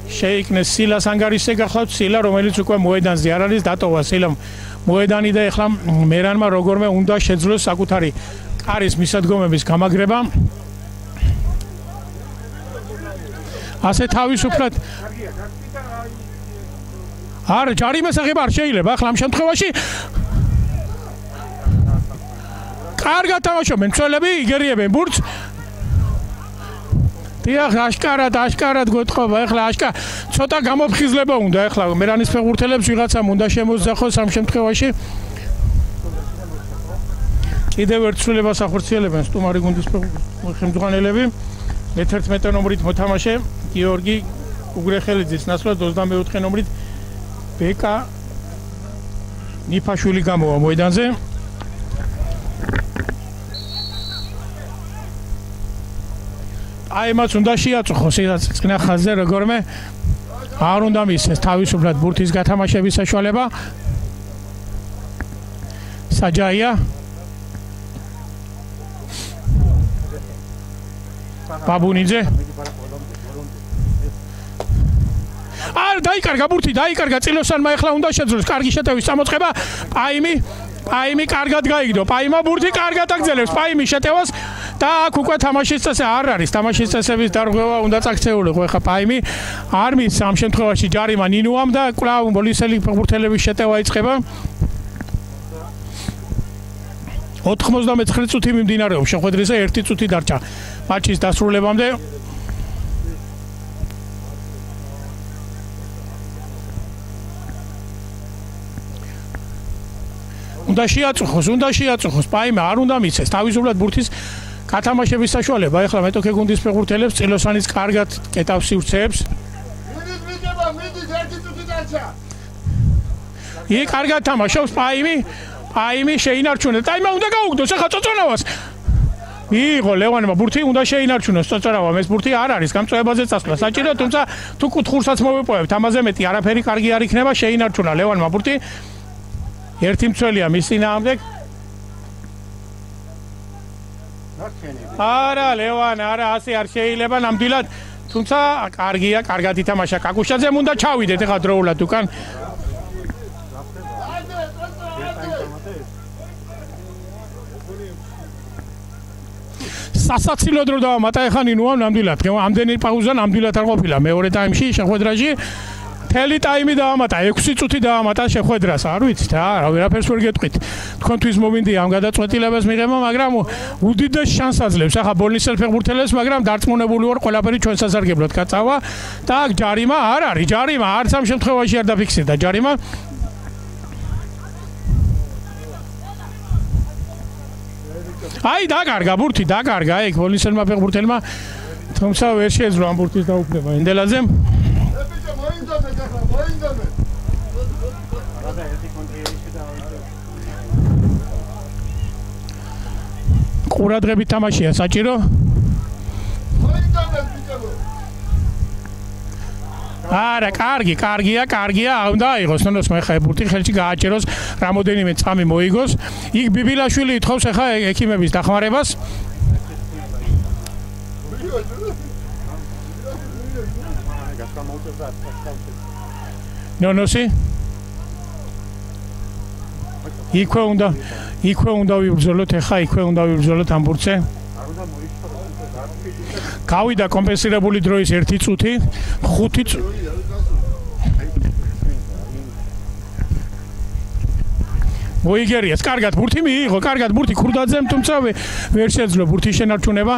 შეიკნეს სილას ანგარიშზე. გახლავთ სილა, რომელიც უკვე მოედანზე არ არის, დატოვა სილამ მოედანი და ეხლა მერანმა როგორმე უნდა შეძლოს საკუთარი კარის მისადგომების გამაგრება. ასე თავისუფლად არ ჯარიმას აღება არ შეიძლება. ახლა ამ შემთხვევაში კარგად თამაშობენ მცველები, იგერიებენ ბურთს. დიახ, აშკარად გვეთყობა. ახლა ცოტა გამოფხიზლება უნდა. ახლა მერანის ფეხბურთელებს ვიღაცამ უნდა შემოძახოს ამ შემთხვევაში. კიდევ ერთ ცვლილებას ახორციელებენ სტუმარი გუნდის ხელმძღვანელები. მე-11 ნომრით მოთამაშე გიორგი უგრეხელიძის ნაცვლად 24 ნომრით ბეკა ნიფაშვილი გამოვა მოედანზე. აიმაც უნდა შეაწუხოს ეს წინა ხაზზე როგორმე არ უნდა მისცეს თავისუფლად ბურთის გათამაშების საშუალება. საჯაია ბაბუნიძე არ დაიკარგა ბურთი, დაიკარგა წილოსანმა, ეხლა უნდა შეძლოს კარგი შეტევის წამოწყება. პაიმი კარგად გაიგდო, პაიმა ბურთი კარგად აგრძელებს პაიმის შეტევას და აქ უკვე თამაშის წესე არ არის, თამაშის წესების დარღვევა უნდა წაქცეულიყო. ეხლა პაიმი არ მის ამ შემთხვევაში ჯარიმა ნინუამ და კვლავ ბოლისელი ფეხბურთელების შეტევა იწყება. 99 წუთი მიმდინარეობს შეხვედრისა, 1 წუთი დარჩა მატჩის დასრულებამდე. უნდა შეაწუხოს პაიმე, არ უნდა მიცეს თავისუფლად ბურთის გათამაშების საშუალება. ეხლა მეტოქე გუნდის ფეხბურთელებს წილოსანის კარგად კეტავს სივრცეებს. იქ კარგად თამაშობს პაიმი შეინარჩუნებს. ტაიმა უნდა გაუგდოს ახლა წოწონავას. მიიღო ლევანმა ბურთი, უნდა შეინარჩუნოს წოწონავამ. ეს ბურთი არ არის გამწვევებაზე წასვლა საჭირო, თუმცა თუ კუთხურსაც მოვიპოვებთ, ამაზე მეტი არაფერი კარგი არ იქნება. შეინარჩუნა ლევანმა ბურთი. ერთი მცველია მის წინააღმდეგ. არა ლევან, არა ასე არ შეიძლება ნამდვილად, თუმცა კარგია, კარგად ითამაშა კაკუშაძემ, უნდა ჩავიდეთ ეხლა დროულად უკან. სასაცილო დრო დავამატა ეხლა ნინუამ ნამდვილად. ამდენი პაუზა ნამდვილად არ ყოფილა მეორე ტაიმში შეხვედრაში. მთელი ტაიმი დავამატა, 6 წუთი დავამატა შეხვედრას, არ ვიცით რა, ვერაფერს ვერ გეტყვით. თქვენთვის მოვინდი ამ გადაწყვეტილებას მიღება, მაგრამ უდიდეს შანსს აძლევს ახლა ბოლნისელ ფეხბურთელებს, მაგრამ დარწმუნებული ვარ ყველაფერი ჩვენ სასარგებლოდ გაწავა და აქ ჯარიმა არ არის, ჯარიმა არც ამ შემთხვევაში არ დაფიქსირდა ჯარიმა. აი დაკარგა ბურთი, დაკარგა ეგ ბოლნისელმა ფეხბურთელმა, თუმცა ვერ შეეძლო ამ ბურთის დაუქმება ენდელაძემ. ყურადღებით თამაშია საჭირო. არა, კარგია, უნდა აიღოს ნონოს ხა ბურთი ხელში გააჭეროს, რამოდენიმე წამი მოიგოს. იქ ბიბილაშვილი ითხოვს ხა ექიმების დახმარებას. ნონოსი იქვე უნდა ვიბრძოლოთ ახლა, იქვე უნდა ვიბრძოლოთ ამ ბურთზე. გავიდა კომპენსირებული დროის 1 წუთი, 5 წუთი. მოიგერიეს, კარგად ბურთი მიიღო, კარგად ბურთი ქურდაძემ, თუმცა ვერ შეძლო ბურთის შენარჩუნება.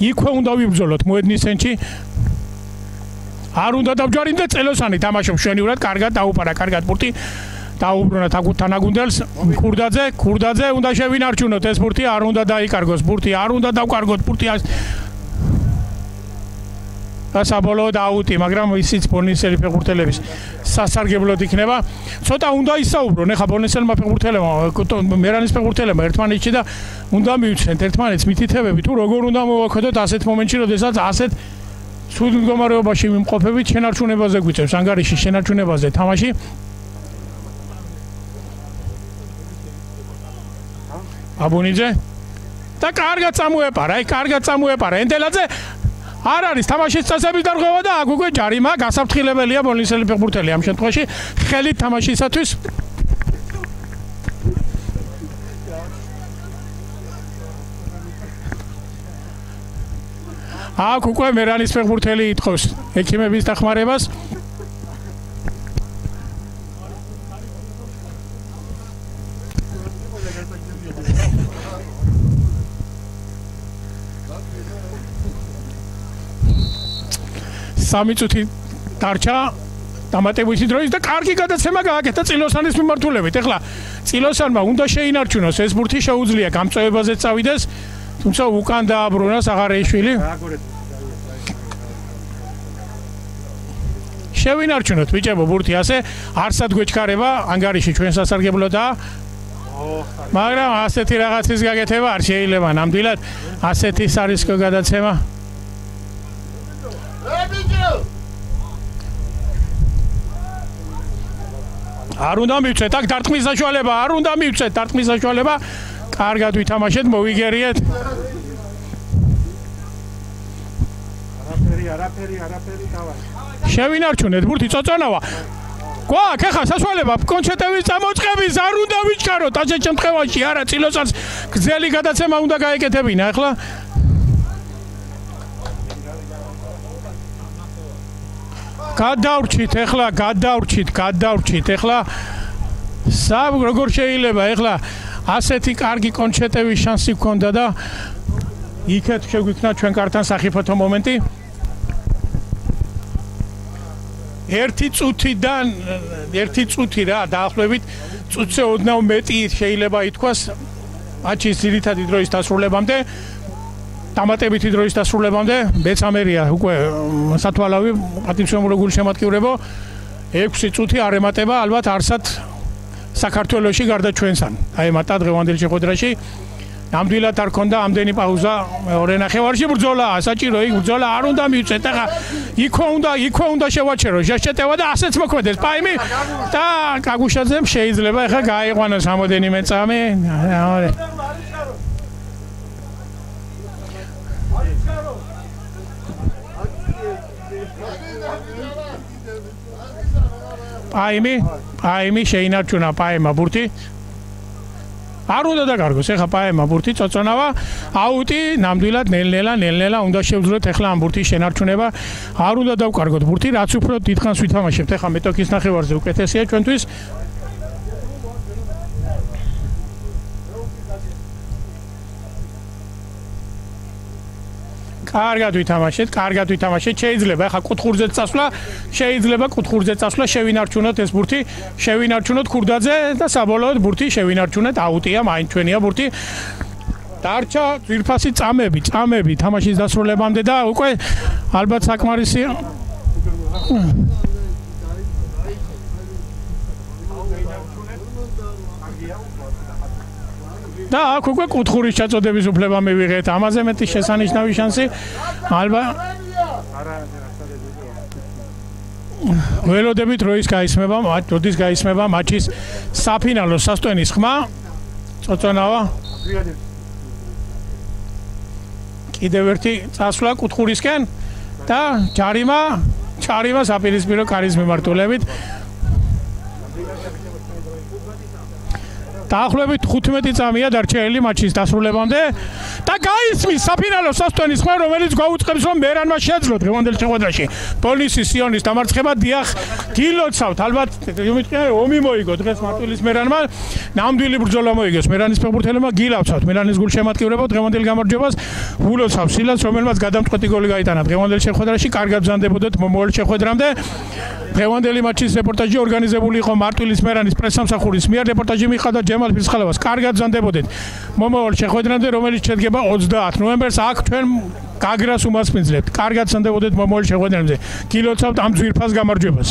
იქვე უნდა ვიბრძოლოთ მოედნის ცენტრში. არ უნდა დავჯარიმდე წელოსანი თამაშობს შვენივრად, კარგად დაუპარა, კარგად ბურთი დაუბრუნა თანაგუნდელს. ქურდაძე უნდა შევინარჩუნოთ ეს ბურთი, არ უნდა დაიკარგოს ბურთი, არ უნდა დავკარგოთ ბურთი. საბოლოოდ აუტი, მაგრამ ისიც ბოლნისელი ფეხბურთელების სასარგებლოდ იქნება. ცოტა უნდა ისაუბრონ ახლა ბოლნისელმა ფეხბურთელებმა, მერანის ფეხბურთელებმა ერთმანეთში და უნდა მივცნეთ ერთმანეთს მითითებები, თუ როგორ უნდა მოვაქვდოთ ასეთ მომენტში, როდესაც ასეთ ცუდ მდგომარეობაში ვიმყოფებით, შენარჩუნებაზე გვიწევს ანგარიში, შენარჩუნებაზე თამაში. აბუნიძე და კარგად წამოეპარა ენდელაძე. არ არის თამაშის წესების დარღვევა და აქ უკვე ჯარიმა გასაფრთხილებელია ბოლნისელი ფეხბურთელი ამ შემთხვევაში ხელით თამაშისათვის. აქ უკვე მერანის ფეხბურთელი ითხოვს ექიმების დახმარებას. სამი წუთი დარჩა დამატებითი დროის და კარგი გადაცემა გააკეთა წილოსანის მიმართულებით. ეხლა წილოსანმა უნდა შეინარჩუნოს ეს ბურთი, შეუძლია გამწვევებაზე წავიდეს, თუმცა უკან დააბრუნა საღარეიშვილი. შევინარჩუნოთ ბიჭებო ბურთი ასე, არსად გვეჩქარება ანგარიში ჩვენ სასარგებლოდაა. მაგრამ ასეთი რაღაცის გაკეთება არ შეიძლება ნამდვილად ასეთი სარისკო გადაცემა. არ უნდა მივცეთ აქ დარტყმის საშუალება, არ უნდა მივცეთ დარტყმის საშუალება. კარგად ვითამაშეთ, მოვიგერიეთ. არაფერი დავა. შევინარჩუნეთ ბურთი წოწონავა. გვაქვს ახლა საშუალება კონჩეტევის წამოწყების, არ უნდა ვიჩქაროთ ასეთ შემთხვევაში, არა წილოსანს გრძელი გადაცემა უნდა გაეკეთებინა ახლა. გადავრჩით ახლა. როგორ შეიძლება ახლა ასეთი კარგი კონჩეტევის შანსი გქონდა და იქეთ შეგვიქნა ჩვენ კართან საფეხბურთო მომენტი. ერთი წუთი რა დაახლოებით წუთზე ოდნავ მეტი შეიძლება ითქვას მატჩის ძირითადი დროის დასრულებამდე. დამატებითი დროის დასრულებამდე მეცამერია უკვე სათვალავი პატივცემულო გულშემატკივრებო 6 წუთი არ ემატება ალბათ არსად საქართველოში გარდა ჩვენსან. აემატა დღევანდელ შეხვედრაში. ნამდვილად არ ქონდა ამდენი პაუზა მეორე ნახევარში ბრძოლა, საჭირო იქ ბრძოლა არ უნდა მივწეთ. ახლა იქვე უნდა შევაჩერო ჟაშეტევა და ასეც მოქმედეს. პაიმი და კაგუშაძემ შეიძლება ახლა გაიყვანოს ამოდენიმე წამი. პაიმი შეინარჩუნა პაიმა ბურთი. არ უნდა დაკარგოს ახლა პაიმა ბურთი წოწონავა. აუტი ნამდვილად ნელ-ნელა უნდა შევძლოთ ახლა ამ ბურთის შენარჩუნება. არ უნდა დავკარგოთ ბურთი, რაც უფრო დიდხანს ვითამაშებთ. ახლა მეტოქის ნახევარზე უკეთესია ჩვენთვის. კარგად ვითამაშეთ. შეიძლება ახლა კუთხურზეც წასვლა, შევინარჩუნოთ ეს ბურთი, შევინარჩუნოთ ქურდაძე და საბოლოოდ ბურთი შევინარჩუნოთ. აუტია, მაინც ჩვენია ბურთი. დარჩა ძვირფასი წამები თამაშის დასრულებამდე და უკვე ალბათ საკმარისი და აქ უკვე კუთხურის ჩაწოდების უფლება მივიღეთ. ამაზე მეტი შესანიშნავი შანსი ალბათ ველოდებით როდის გაისმება მატჩის საფინალო სასტვენის ხმა. წოწონავა კიდევ ერთი წასვლა კუთხურისკენ და ჯარიმა საპირისპირო კარის მიმართულებით. დაახლოებით 15 წამია დარჩენილი მატჩის დასრულებამდე და გაისმის საფინალო სასტვენის ხმა, რომელიც გვაუწყებს რომ მერანმა შეძლო დღევანდელ შეხვედრაში პოლისის სიონის დამარცხება. დიახ, გილოცავთ ალბათ ომი მოიგო დღეს მარტვილის მერანმა, ნამდვილი ბრძოლა მოიგოს მერანის ფეხბურთელებმა. გილავცავთ მერანის გულშემატკივრებო დღევანდელ გამარჯვებას. გულოცავთ სილას, რომელმაც გადამწყვეტი გოლი გაიტანა დღევანდელ შეხვედრაში. კარგად ბრძანდებოდეთ მომავალ შეხვედრამდე. დღევანდელი მატჩის რეპორტაჟი ორგანიზებული იყო მარტვილის მერანის პრესსამსახურის მიერ. რეპორტაჟი მიხადა ჯემალ ფირცხალოვას. კარგად ბრძანდებოდეთ მომავალ შეხვედრამდე, რომელიც შედგება 30 ნოემბერს. აქ ჩვენ გაგრას უმასპინძლებთ. კარგად ბრძანდებოდეთ მომავალ შეხვედრამდე. გილოცავთ ამ ძვირფას გამარჯვებას.